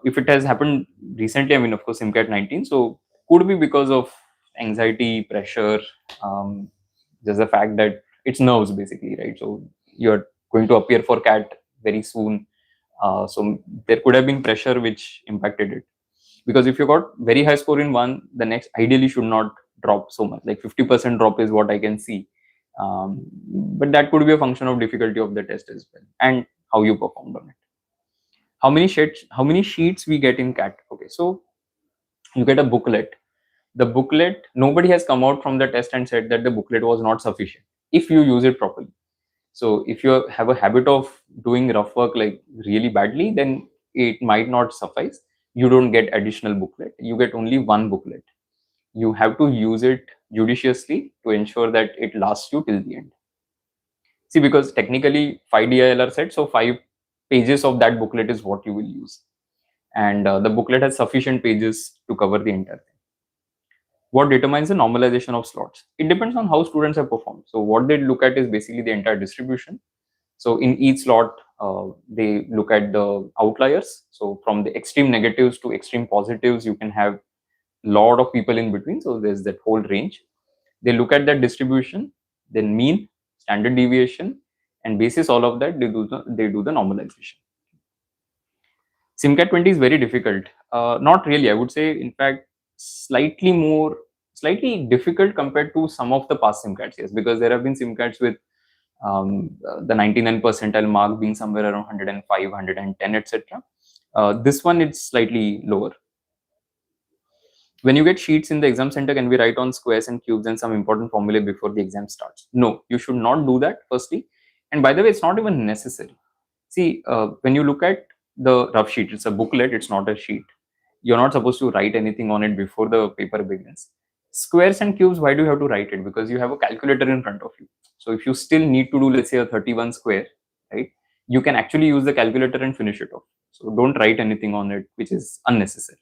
A: if it has happened recently, I mean, of course, SimCat 19. So could be because of anxiety, pressure, just the fact that it's nerves basically, right? So you're going to appear for CAT very soon. So there could have been pressure which impacted it. because if you got very high score in one, the next ideally should not drop so much. Like 50% drop is what I can see. But that could be a function of difficulty of the test as well, and how you performed on it. How many sheets we get in CAT? Okay, so you get a booklet. The booklet, nobody has come out from the test and said that the booklet was not sufficient if you use it properly. So if you have a habit of doing rough work like really badly, then it might not suffice. You don't get additional booklet. You get only one booklet. You have to use it judiciously to ensure that it lasts you till the end. See, because technically 5 DILR set, so 5 pages of that booklet is what you will use. And the booklet has sufficient pages to cover the entire thing. What determines the normalization of slots? It depends on how students have performed. So what they look at is basically the entire distribution. So in each slot, they look at the outliers. So from the extreme negatives to extreme positives, you can have a lot of people in between. So there's that whole range. They look at that distribution, then mean, standard deviation, and basis all of that, they do the normalization. SIMCAT 20 is very difficult. Not really, I would say. In fact, slightly difficult compared to some of the past SIMCATs. Yes, because there have been SIMCATs with the 99 percentile mark being somewhere around 105, 110, etc. This one it's slightly lower. When you get sheets in the exam center, can we write on squares and cubes and some important formulae before the exam starts? No, you should not do that, firstly. And by the way, it's not even necessary. See, when you look at the rough sheet, it's a booklet, it's not a sheet. You're not supposed to write anything on it before the paper begins. Squares and cubes, why do you have to write it? Because you have a calculator in front of you. So if you still need to do, let's say, a 31 square, right, you can actually use the calculator and finish it off. So don't write anything on it, which is unnecessary.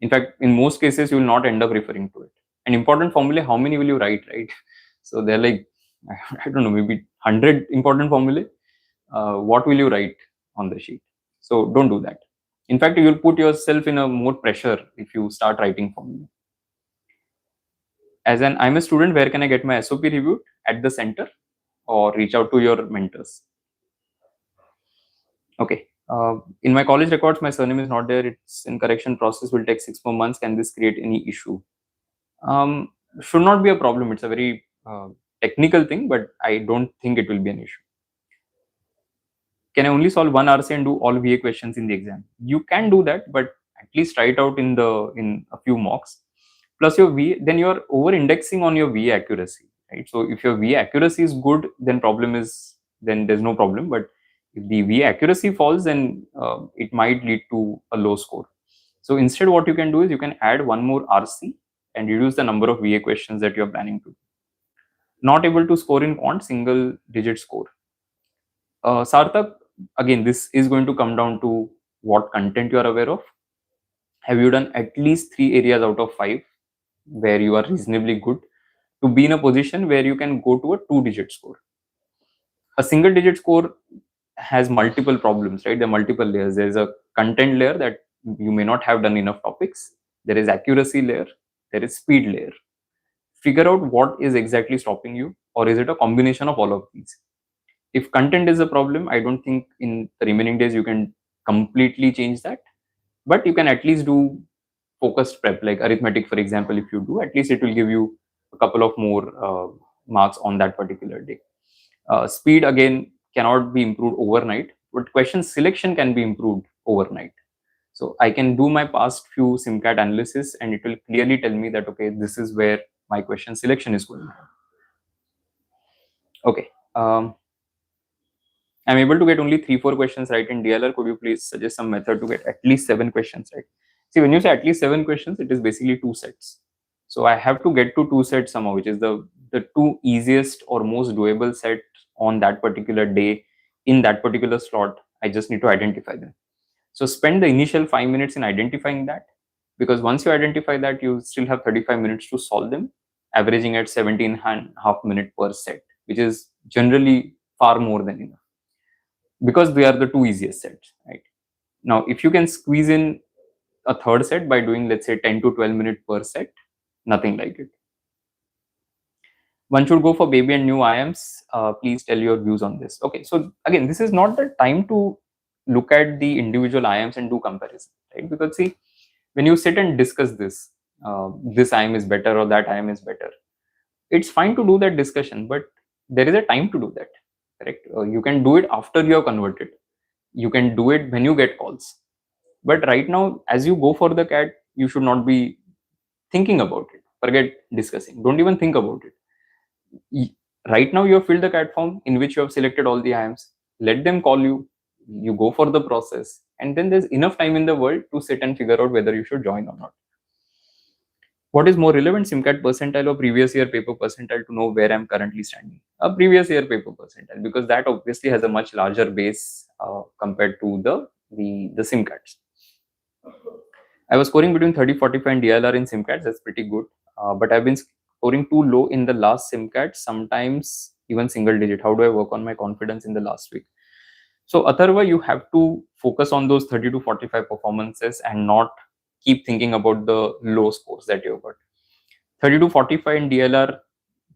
A: In fact, in most cases, you will not end up referring to it. An important formula, how many will you write, right? So they're like, I don't know, maybe 100 important formulae. What will you write on the sheet? So don't do that. In fact, you will put yourself in a more pressure if you start writing formulae. As an I'm a student, where can I get my SOP reviewed? At the center, or reach out to your mentors. Okay. In my college records, my surname is not there. It's in correction process, will take 6 more months. Can this create any issue? Should not be a problem. It's a very technical thing, but I don't think it will be an issue. Can I only solve one RC and do all VA questions in the exam? You can do that, but at least try it out in a few mocks. Plus your VA, then you are over indexing on your VA accuracy, right? So if your VA accuracy is good, then there's no problem. But if the VA accuracy falls, then it might lead to a low score. So instead, what you can do is you can add one more RC and reduce the number of VA questions that you're planning to do. Not able to score in quant, single digit score. Sarthak, again, this is going to come down to what content you are aware of. Have you done at least 3 areas out of 5 where you are reasonably good to be in a position where you can go to a 2-digit score? A single digit score has multiple problems, right? There are multiple layers. There is a content layer that you may not have done enough topics. There is accuracy layer. There is speed layer. Figure out what is exactly stopping you, or is it a combination of all of these? If content is a problem, I don't think in the remaining days you can completely change that, but you can at least do focused prep, like arithmetic, for example. If you do, at least it will give you a couple of more marks on that particular day. Speed, again, cannot be improved overnight, but question selection can be improved overnight. So I can do my past few SIMCAT analysis and it will clearly tell me that, okay, this is where my question selection is going. Okay. I'm able to get only 3-4 questions right in DLR. Could you please suggest some method to get at least 7 questions right? See, when you say at least 7 questions, it is basically 2 sets. So I have to get to 2 sets somehow, which is the 2 easiest or most doable set on that particular day in that particular slot. I just need to identify them. So spend the initial 5 minutes in identifying that, because once you identify that, you still have 35 minutes to solve them, averaging at 17.5 minutes per set, which is generally far more than enough, because they are the 2 easiest sets, right? Now, if you can squeeze in a third set by doing, let's say, 10 to 12 minutes per set, nothing like it. One should go for baby and new IMs. Please tell your views on this. Okay, so again, this is not the time to look at the individual IMs and do comparison, right? Because see, when you sit and discuss this IM is better or that IM is better, it's fine to do that discussion, but there is a time to do that, correct? You can do it after you have converted. You can do it when you get calls. But right now, as you go for the CAT, you should not be thinking about it. Forget discussing. Don't even think about it. Right now, you have filled the CAT form in which you have selected all the IMs. Let them call you. You go for the process, and then there's enough time in the world to sit and figure out whether you should join or not. What is more relevant, SIMCAT percentile or previous year paper percentile, to know where I'm currently standing? A previous year paper percentile, because that obviously has a much larger base compared to the SIMCATs. I was scoring between 30, 45 and DLR in SIMCATs. That's pretty good. But I've been scoring too low in the last SIMCAT, sometimes even single digit. How do I work on my confidence in the last week? So Atharva, you have to focus on those 30 to 45 performances and not keep thinking about the low scores that you've got. 30 to 45 in DLR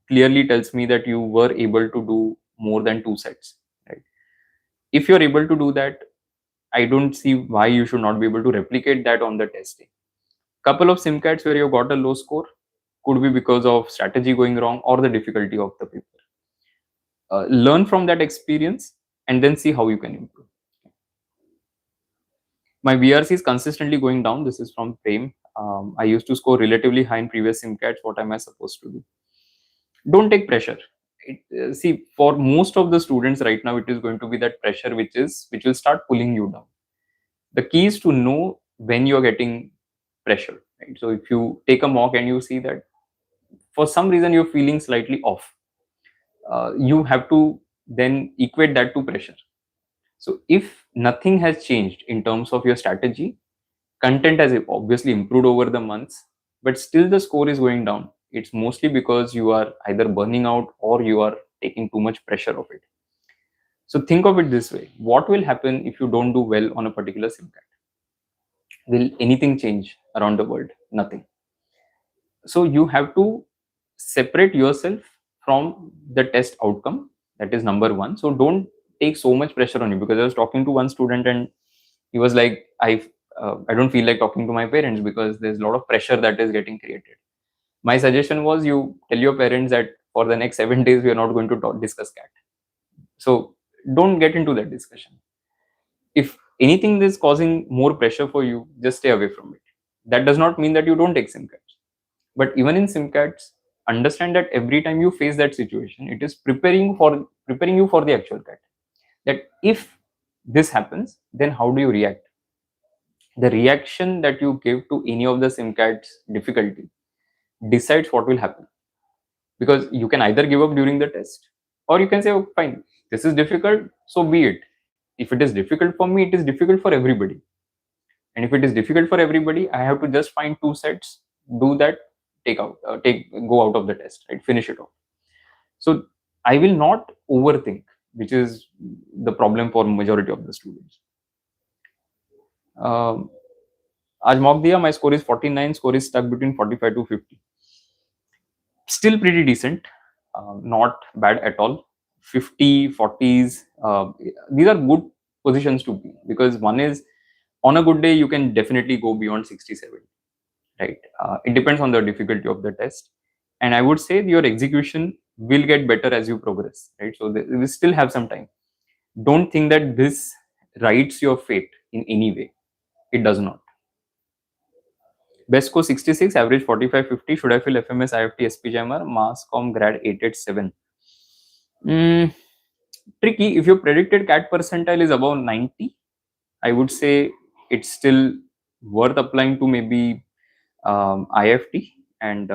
A: clearly tells me that you were able to do more than 2 sets, right? If you're able to do that, I don't see why you should not be able to replicate that on the testing. Couple of SIMCATs where you got a low score could be because of strategy going wrong or the difficulty of the paper. Learn from that experience and then see how you can improve. My VRC is consistently going down. This is from Prem. I used to score relatively high in previous SIMCATs. What am I supposed to do? Don't take pressure. See, for most of the students right now, it is going to be that pressure which will start pulling you down. The key is to know when you're getting pressure, right? So if you take a mock and you see that for some reason you're feeling slightly off, you have to then equate that to pressure. So if nothing has changed in terms of your strategy, content has obviously improved over the months, but still the score is going down, it's mostly because you are either burning out or you are taking too much pressure of it. So think of it this way: what will happen if you don't do well on a particular SIMCAT? Will anything change around the world? Nothing. So you have to separate yourself from the test outcome. That is number one. So don't take so much pressure on you, because I was talking to one student and he was like, I don't feel like talking to my parents because there's a lot of pressure that is getting created. My suggestion was, you tell your parents that for the next 7 days we are not going to discuss CAT. So don't get into that discussion. If anything is causing more pressure for you, just stay away from it. That does not mean that you don't take SIMCATs. But even in SIMCATs, understand that every time you face that situation, it is preparing you for the actual CAT. That if this happens, then how do you react? The reaction that you give to any of the SIMCATs difficulty decides what will happen. Because you can either give up during the test, or you can say, oh, fine, this is difficult, so be it. If it is difficult for me, it is difficult for everybody. And if it is difficult for everybody, I have to just find 2 sets, do that, go out of the test, right? Finish it off. So I will not overthink, which is the problem for majority of the students. आज mock दिया, my score is 49, score is stuck between 45 to 50. Still pretty decent, not bad at all. 50, 40s, these are good positions to be, because one is, on a good day you can definitely go beyond 67, right? It depends on the difficulty of the test, and I would say your execution will get better as you progress, right? So we still have some time. Don't think that this writes your fate in any way. It does not. Best score 66, average 45, 50. Should I fill FMS, IFT, SPJMR, Mass Com, Grad 887? Tricky. If your predicted CAT percentile is above 90, I would say it's still worth applying to maybe IFT, and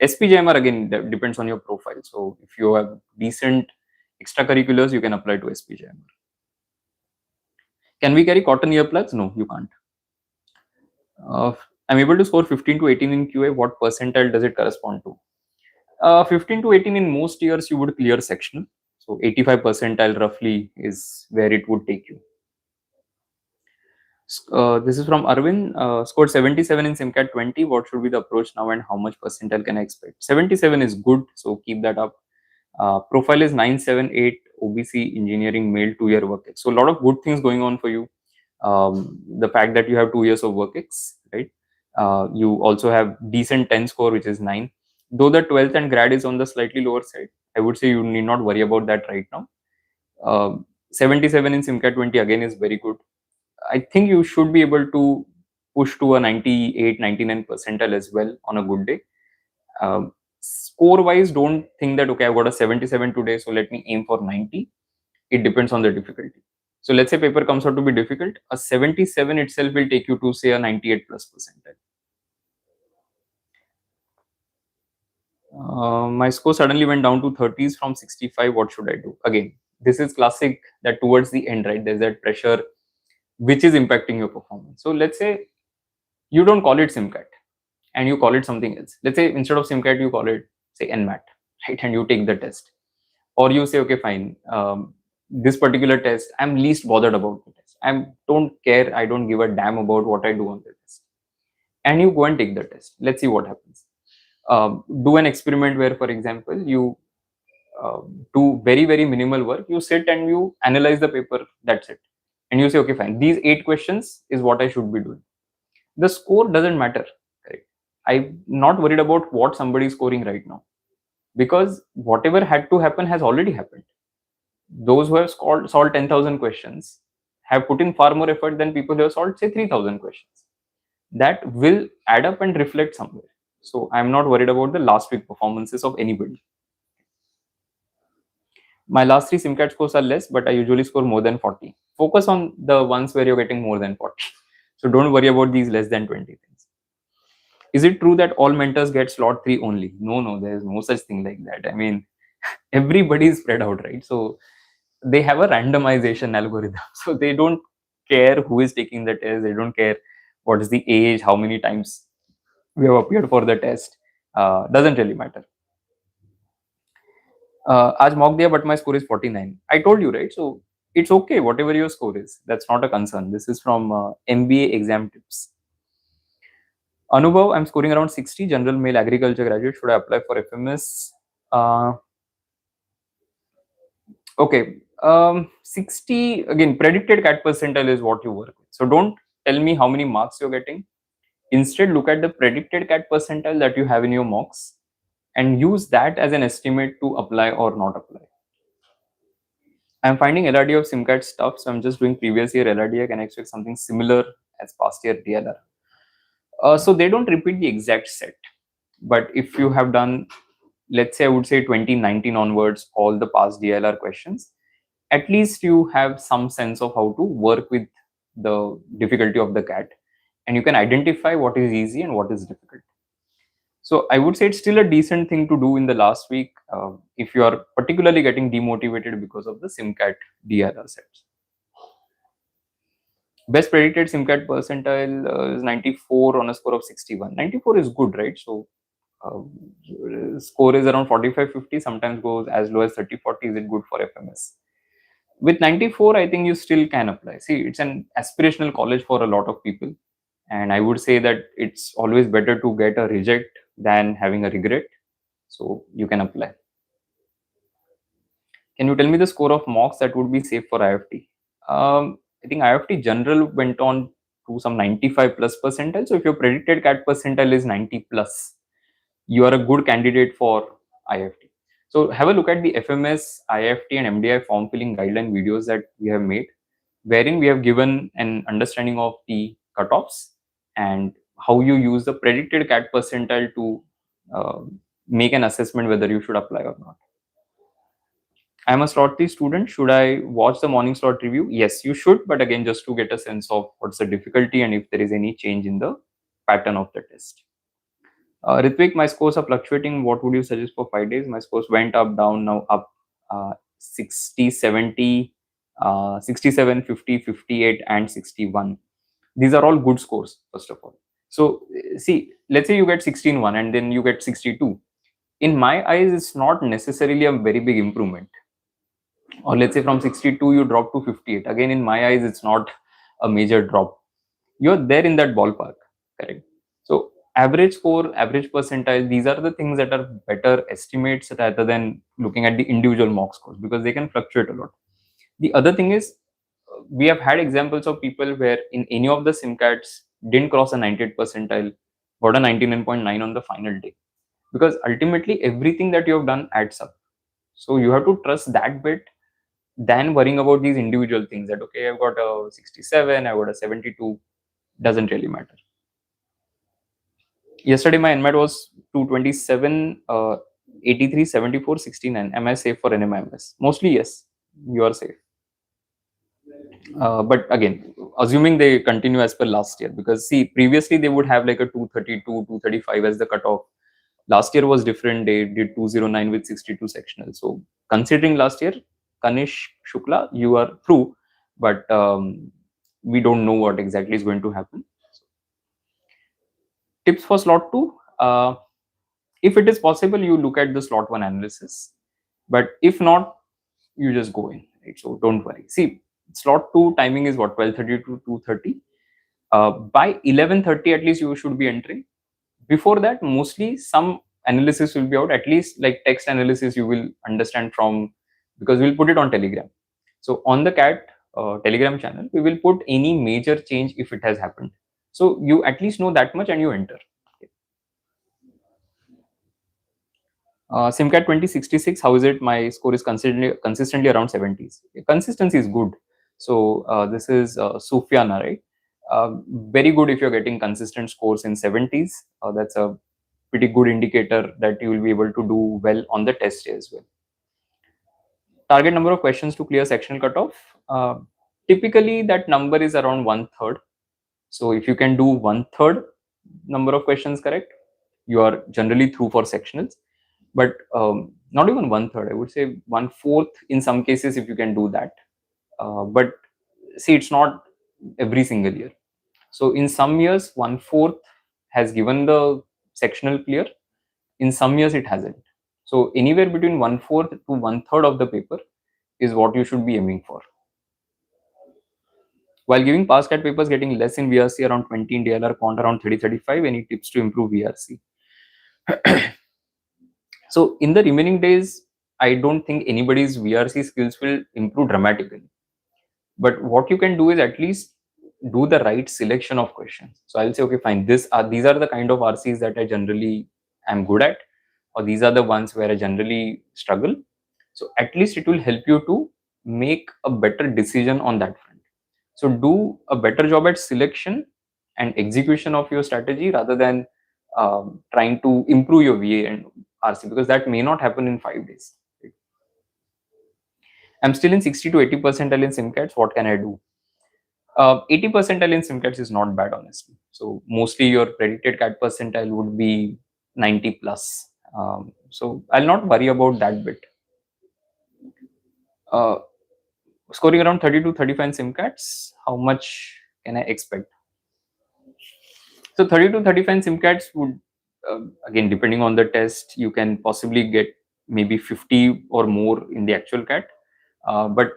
A: SPJMR again depends on your profile. So if you have decent extracurriculars, you can apply to SPJMR. Can we carry cotton earplugs? No, you can't. I'm able to score 15 to 18 in QA. What percentile does it correspond to? 15 to 18 in most years you would clear sectional. So 85 percentile roughly is where it would take you. This is from Arvind. Scored 77 in SIMCAT 20. What should be the approach now, and how much percentile can I expect? 77 is good, so keep that up. Profile is 978, OBC, engineering, male, 2-year work ex. So a lot of good things going on for you. The fact that you have 2 years of work ex, right? You also have decent 10 score, which is 9. Though the 12th and grad is on the slightly lower side, I would say you need not worry about that right now. 77 in SIMCAT 20 again is very good. I think you should be able to push to a 98, 99 percentile as well on a good day. Score wise, don't think that, okay, I've got a 77 today, so let me aim for 90. It depends on the difficulty. So let's say paper comes out to be difficult, a 77 itself will take you to say a 98 plus percentile. My score suddenly went down to 30s from 65. What should I do? Again, this is classic that towards the end, right? There's that pressure which is impacting your performance. So let's say you don't call it SIMCAT and you call it something else. Let's say instead of SIMCAT, you call it, say, NMAT, right? And you take the test. Or you say, okay, fine, this particular test, I'm least bothered about the test. I don't care. I don't give a damn about what I do on the test. And you go and take the test. Let's see what happens. Do an experiment where, for example, you do very, very minimal work. You sit and you analyze the paper. That's it. And you say, okay, fine, these 8 questions is what I should be doing. The score doesn't matter. Right? I'm not worried about what somebody is scoring right now, because whatever had to happen has already happened. Those who have solved 10,000 questions have put in far more effort than people who have solved, say, 3,000 questions. That will add up and reflect somewhere. So I'm not worried about the last week performances of anybody. My last 3 SIMCAT scores are less, but I usually score more than 40. Focus on the ones where you're getting more than 40. So don't worry about these less than 20 things. Is it true that all mentors get slot 3 only? No, there's no such thing like that. I mean, everybody is spread out, right? So they have a randomization algorithm. So they don't care who is taking the test. They don't care what is the age, how many times we have appeared for the test. Doesn't really matter. आज mock दिया, but my score is 49. I told you, right? So it's okay, whatever your score is. That's not a concern. This is from MBA exam tips. Anubhav, I'm scoring around 60. General male agriculture graduate. Should I apply for FMS? Okay. 60, again, predicted CAT percentile is what you work with. So don't tell me how many marks you're getting. Instead, look at the predicted CAT percentile that you have in your mocks and use that as an estimate to apply or not apply. I'm finding LRD of SIMCAT stuff, so I'm just doing previous year LRD. I can expect something similar as past year DLR. So they don't repeat the exact set. But if you have done, let's say I would say 2019 onwards, all the past DLR questions, at least you have some sense of how to work with the difficulty of the CAT. And you can identify what is easy and what is difficult. So I would say it's still a decent thing to do in the last week if you are particularly getting demotivated because of the SIMCAT DLR sets. Best predicted SIMCAT percentile is 94 on a score of 61. 94 is good, right? So score is around 45-50, sometimes goes as low as 30-40. Is it good for FMS? With 94, I think you still can apply. See, it's an aspirational college for a lot of people. And I would say that it's always better to get a reject than having a regret. So you can apply. Can you tell me the score of mocks that would be safe for IFT? I think IFT general went on to some 95 plus percentile. So if your predicted CAT percentile is 90 plus, you are a good candidate for IFT. So have a look at the FMS, IFT and MDI form filling guideline videos that we have made, wherein we have given an understanding of the cutoffs and how you use the predicted CAT percentile to make an assessment whether you should apply or not. I'm a slot 3 student. Should I watch the morning slot review? Yes, you should. But again, just to get a sense of what's the difficulty and if there is any change in the pattern of the test. Ritvik, my scores are fluctuating. What would you suggest for 5 days? My scores went up, down, now up 60, 70, 67, 50, 58, and 61. These are all good scores, first of all. So see, let's say you get 16.1 and then you get 62. In my eyes, it's not necessarily a very big improvement. Or let's say from 62 you drop to 58. Again, in my eyes, it's not a major drop. You're there in that ballpark, correct? So average score, average percentile, these are the things that are better estimates rather than looking at the individual mock scores, because they can fluctuate a lot. The other thing is, we have had examples of people where in any of the SIMCATs, didn't cross a 98th percentile, got a 99.9 on the final day. Because ultimately everything that you have done adds up. So you have to trust that bit than worrying about these individual things that, okay, I've got a 67, I've got a 72, doesn't really matter. Yesterday my NMAT was 227, 83, 74, 69. Am I safe for NMIMS? Mostly yes, you are safe. But again, assuming they continue as per last year, because see, previously they would have like a 232, 235 as the cutoff. Last year was different. They did 209 with 62 sectional. So considering last year, Kanish Shukla, you are through, but we don't know what exactly is going to happen. Tips for slot 2. If it is possible, you look at the slot 1 analysis. But if not, you just go in. Right? So don't worry. See, slot 2 timing is what, 12:30 to 2:30. By 11:30 at least you should be entering. Before that, mostly some analysis will be out, at least like text analysis you will understand from, because we'll put it on Telegram. So on the CAT Telegram channel, we will put any major change if it has happened. So you at least know that much and you enter. SimCAT 2066, how is it? My score is consistently around 70s. Consistency is good. So this is Sufiana, right? Very good if you're getting consistent scores in 70s. That's a pretty good indicator that you will be able to do well on the test as well. Target number of questions to clear sectional cutoff. Typically, that number is around 1/3. So if you can do 1/3 number of questions correct, you are generally through for sectionals. But not even 1/3, I would say 1/4 in some cases if you can do that. But see, it's not every single year. So in some years, 1/4 has given the sectional clear. In some years, it hasn't. So anywhere between 1/4 to 1/3 of the paper is what you should be aiming for. While giving past CAT papers, getting less in VRC, around 20 in DLR, quant around 30-35. Any tips to improve VRC? So in the remaining days, I don't think anybody's VRC skills will improve dramatically. But what you can do is at least do the right selection of questions. So I'll say, okay, fine, these are the kind of RCs that I generally am good at, or these are the ones where I generally struggle. So at least it will help you to make a better decision on that front. So do a better job at selection and execution of your strategy rather than trying to improve your VA and RC, because that may not happen in 5 days. I'm still in 60 to 80 percentile in SimCATs. What can I do? 80 percentile in SimCATs is not bad, honestly. So mostly your predicted CAT percentile would be 90 plus. So I'll not worry about that bit. Scoring around 30 to 35 in SimCATs, how much can I expect? So 30 to 35 in SimCATs would, again, depending on the test, you can possibly get maybe 50 or more in the actual CAT. But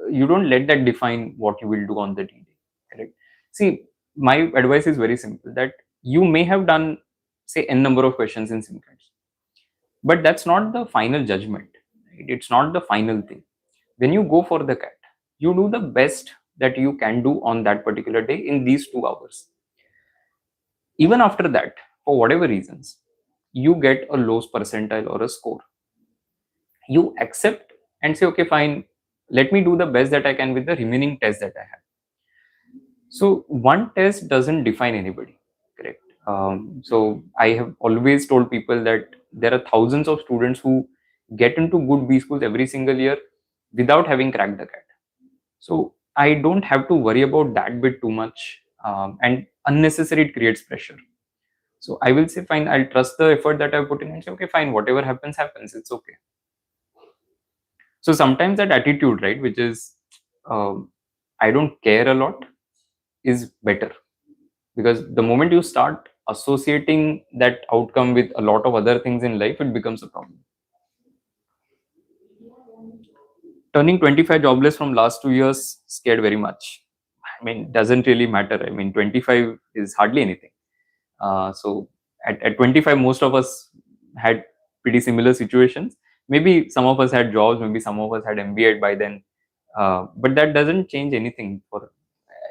A: you don't let that define what you will do on the D-Day. Correct? See, my advice is very simple, that you may have done, say, n number of questions in SimCATs, but that's not the final judgment. Right? It's not the final thing. When you go for the CAT, you do the best that you can do on that particular day in these 2 hours. Even after that, for whatever reasons, you get a low percentile or a score, you accept and say, okay, fine, let me do the best that I can with the remaining tests that I have. So one test doesn't define anybody, correct? So I have always told people that there are thousands of students who get into good B schools every single year without having cracked the CAT. So I don't have to worry about that bit too much, and unnecessary it creates pressure. So I will say, fine, I'll trust the effort that I've put in and say, okay, fine, whatever happens, happens. It's okay. So sometimes that attitude, right, which is, I don't care a lot, is better. Because the moment you start associating that outcome with a lot of other things in life, it becomes a problem. Turning 25 jobless from last 2 years scared very much. I mean, doesn't really matter. I mean, 25 is hardly anything. So at 25, most of us had pretty similar situations. Maybe some of us had jobs, maybe some of us had MBA by then. But that doesn't change anything.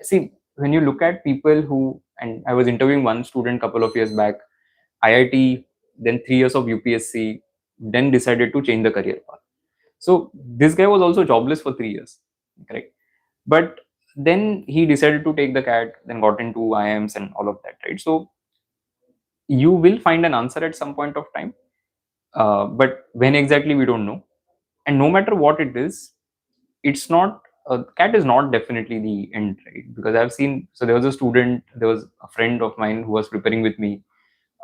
A: See, when you look at people who, and I was interviewing one student couple of years back, IIT, then 3 years of UPSC, then decided to change the career path. So this guy was also jobless for 3 years, correct? But then he decided to take the CAT, then got into IIMs and all of that, right? So you will find an answer at some point of time, but when exactly we don't know. And no matter what it is, it's not, CAT is not definitely the end, right? Because I've seen, so there was a student, there was a friend of mine who was preparing with me,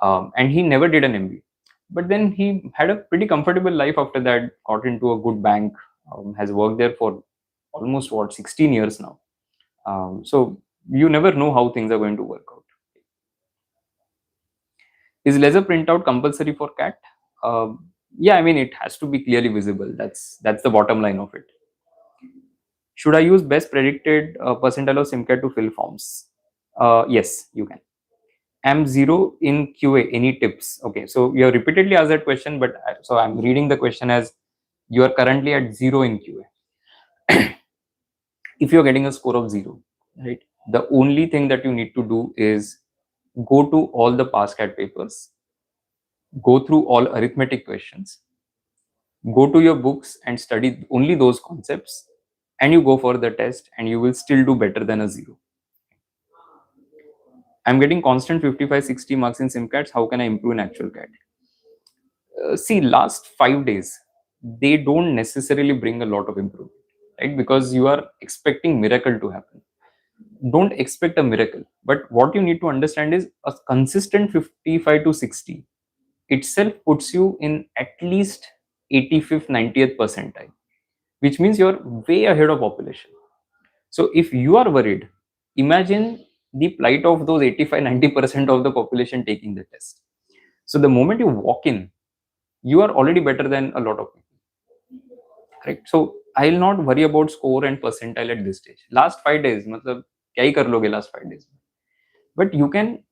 A: and he never did an MBA. But then he had a pretty comfortable life after that, got into a good bank, has worked there for almost what, 16 years now. So you never know how things are going to work out. Is laser printout compulsory for CAT? Yeah, I mean, it has to be clearly visible. That's the bottom line of it. Should I use best predicted percentile of SIMCAT to fill forms? Yes, you can. I'm zero in QA. Any tips? Okay, so you have repeatedly asked that question, but so I'm reading the question as you are currently at zero in QA. If you're getting a score of zero, right, the only thing that you need to do is go to all the past CAT papers, go through all arithmetic questions, go to your books and study only those concepts, and you go for the test, and you will still do better than a zero. I'm getting constant 55-60 marks in SIMCATs. How can I improve in actual CAT? See, last 5 days, they don't necessarily bring a lot of improvement, right? Because you are expecting miracle to happen. Don't expect a miracle. But what you need to understand is a consistent 55 to 60 itself puts you in at least 85th, 90th percentile, which means you're way ahead of population. So if you are worried, imagine the plight of those 85-90% of the population taking the test. So the moment you walk in, you are already better than a lot of people, right? So I'll not worry about score and percentile at this stage. Last 5 days, matlab, kya hi kar loge last 5 days? But you can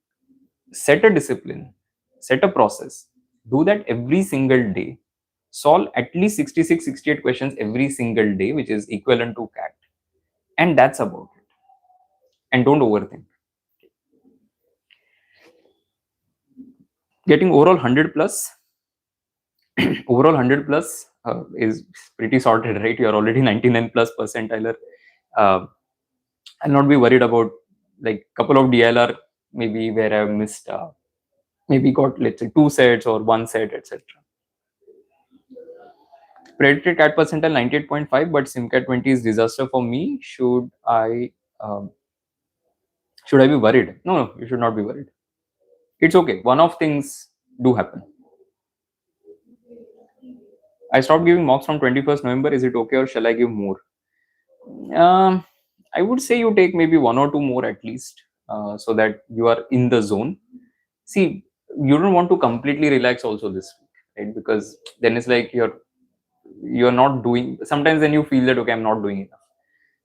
A: set a discipline, set a process, do that every single day, solve at least 66, 68 questions every single day, which is equivalent to CAT. And that's about it. And don't overthink. Getting overall 100 plus, overall 100 plus is pretty sorted, right? You're already 99 plus percentiler. I'll not be worried about like couple of DLR maybe where I've missed, maybe got let's say 2 sets or 1 set, etc. Predicted CAT percentile 98.5, but SIMCAT 20 is disaster for me. Um, should I be worried? No, you should not be worried. It's okay. One-off things do happen. I stopped giving mocks from 21st November. Is it okay, or shall I give more? I would say you take maybe 1 or 2 more at least, so that you are in the zone. See, you don't want to completely relax also this week, right? Because then it's like you're not doing. Sometimes then you feel that okay, I'm not doing enough.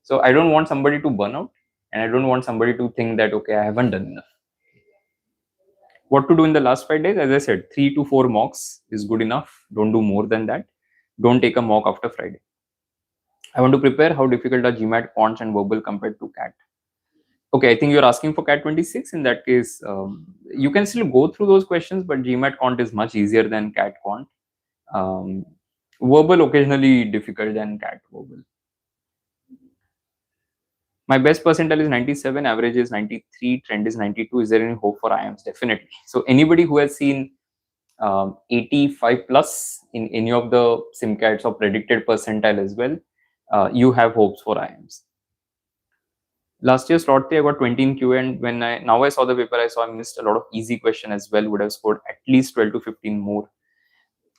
A: So I don't want somebody to burn out, and I don't want somebody to think that okay, I haven't done enough. What to do in the last 5 days? As I said, 3 to 4 mocks is good enough. Don't do more than that. Don't take a mock after Friday. I want to prepare. How difficult are GMAT quants and verbal compared to CAT? Okay, I think you're asking for CAT 26. In that case, you can still go through those questions, but GMAT quant is much easier than CAT quant. Verbal occasionally difficult than CAT verbal. My best percentile is 97, average is 93, trend is 92. Is there any hope for IIMs? Definitely. So anybody who has seen 85 plus in any of the SIMCATs or predicted percentile as well, you have hopes for IIMs. Last year slot 3 I got 20 in QA, and when I saw the paper, I saw I missed a lot of easy question as well. Would have scored at least 12 to 15 more.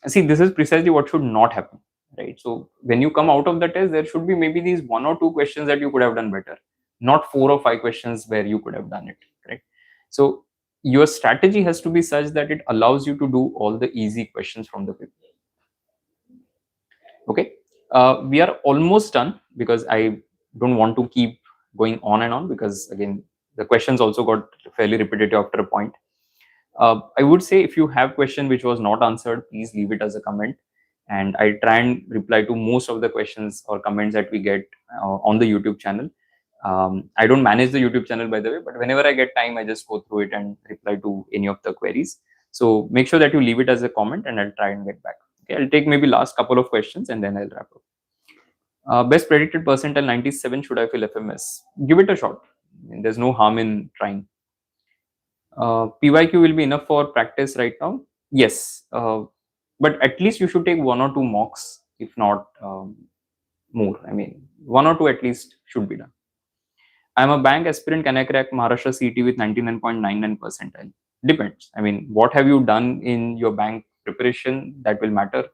A: See, this is precisely what should not happen, right? So when you come out of the test, there should be maybe these 1 or 2 questions that you could have done better, not 4 or 5 questions where you could have done it, right? So your strategy has to be such that it allows you to do all the easy questions from the paper. Okay, we are almost done because I don't want to keep going on and on, because again the questions also got fairly repetitive after a point. I would say if you have question which was not answered, please leave it as a comment, and I try and reply to most of the questions or comments that we get on the YouTube channel. I don't manage the YouTube channel, by the way, but whenever I get time, I just go through it and reply to any of the queries. So make sure that you leave it as a comment and I'll try and get back. Okay, I'll take maybe last couple of questions and then I'll wrap up. Best predicted percentile 97. Should I fill FMS? Give it a shot. I mean, there's no harm in trying. PYQ will be enough for practice right now. Yes, but at least you should take 1 or 2 mocks, if not more. I mean, 1 or 2 at least should be done. I'm a bank aspirant. Can I crack Maharashtra CT with 99.99 percentile? Depends. I mean, what have you done in your bank preparation? That will matter.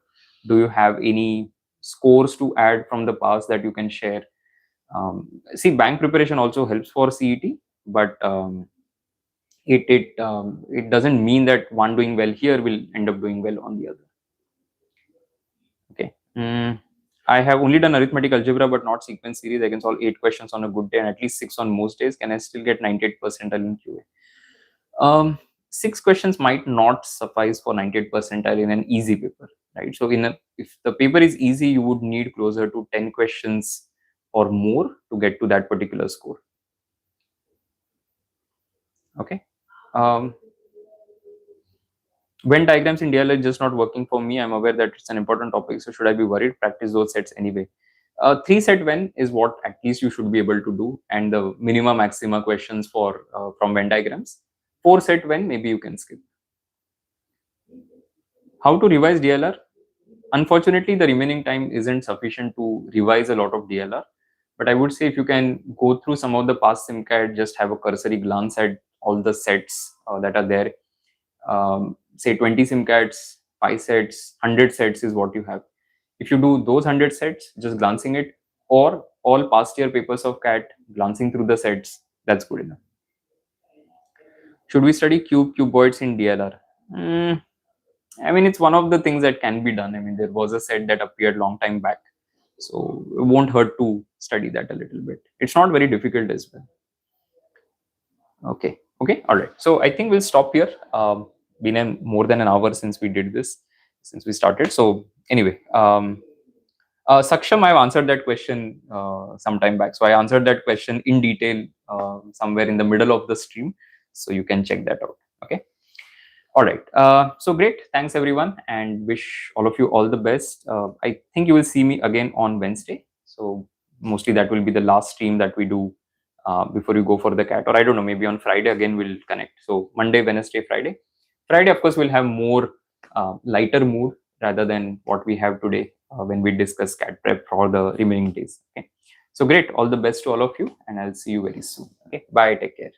A: Do you have any scores to add from the past that you can share? See, bank preparation also helps for CET, but it doesn't mean that one doing well here will end up doing well on the other. Okay. I have only done arithmetic algebra but not sequence series. I can solve 8 questions on a good day and at least 6 on most days. Can I still get 98 percentile in QA? 6 questions might not suffice for 98 percentile in an easy paper, right? So if the paper is easy, you would need closer to 10 questions or more to get to that particular score. Okay. Venn diagrams in DL are just not working for me. I'm aware that it's an important topic. So should I be worried? Practice those sets anyway. 3-set Venn is what at least you should be able to do, and the minima maxima questions for from Venn diagrams. 4-set Venn, maybe you can skip. How to revise DLR? Unfortunately, the remaining time isn't sufficient to revise a lot of DLR. But I would say if you can go through some of the past SIMCAT, just have a cursory glance at all the sets that are there. Say 20 SIMCATs, 5 sets, 100 sets is what you have. If you do those 100 sets, just glancing it, or all past year papers of CAT, glancing through the sets, that's good enough. Should we study cuboids in DLR? I mean, it's one of the things that can be done. I mean, there was a set that appeared long time back, so it won't hurt to study that a little bit. It's not very difficult as well. Okay, all right. So I think we'll stop here. Been more than an hour since we did this, since we started. So anyway, Saksham, I've answered that question some time back. So I answered that question in detail somewhere in the middle of the stream. So you can check that out. Okay. All right. So great. Thanks everyone, and wish all of you all the best. I think you will see me again on Wednesday. So mostly that will be the last stream that we do before you go for the CAT, or I don't know, maybe on Friday again we'll connect. So Monday, Wednesday, Friday. Friday, of course, we'll have more lighter mood rather than what we have today when we discuss CAT prep for the remaining days. Okay. So great. All the best to all of you, and I'll see you very soon. Okay. Bye. Take care.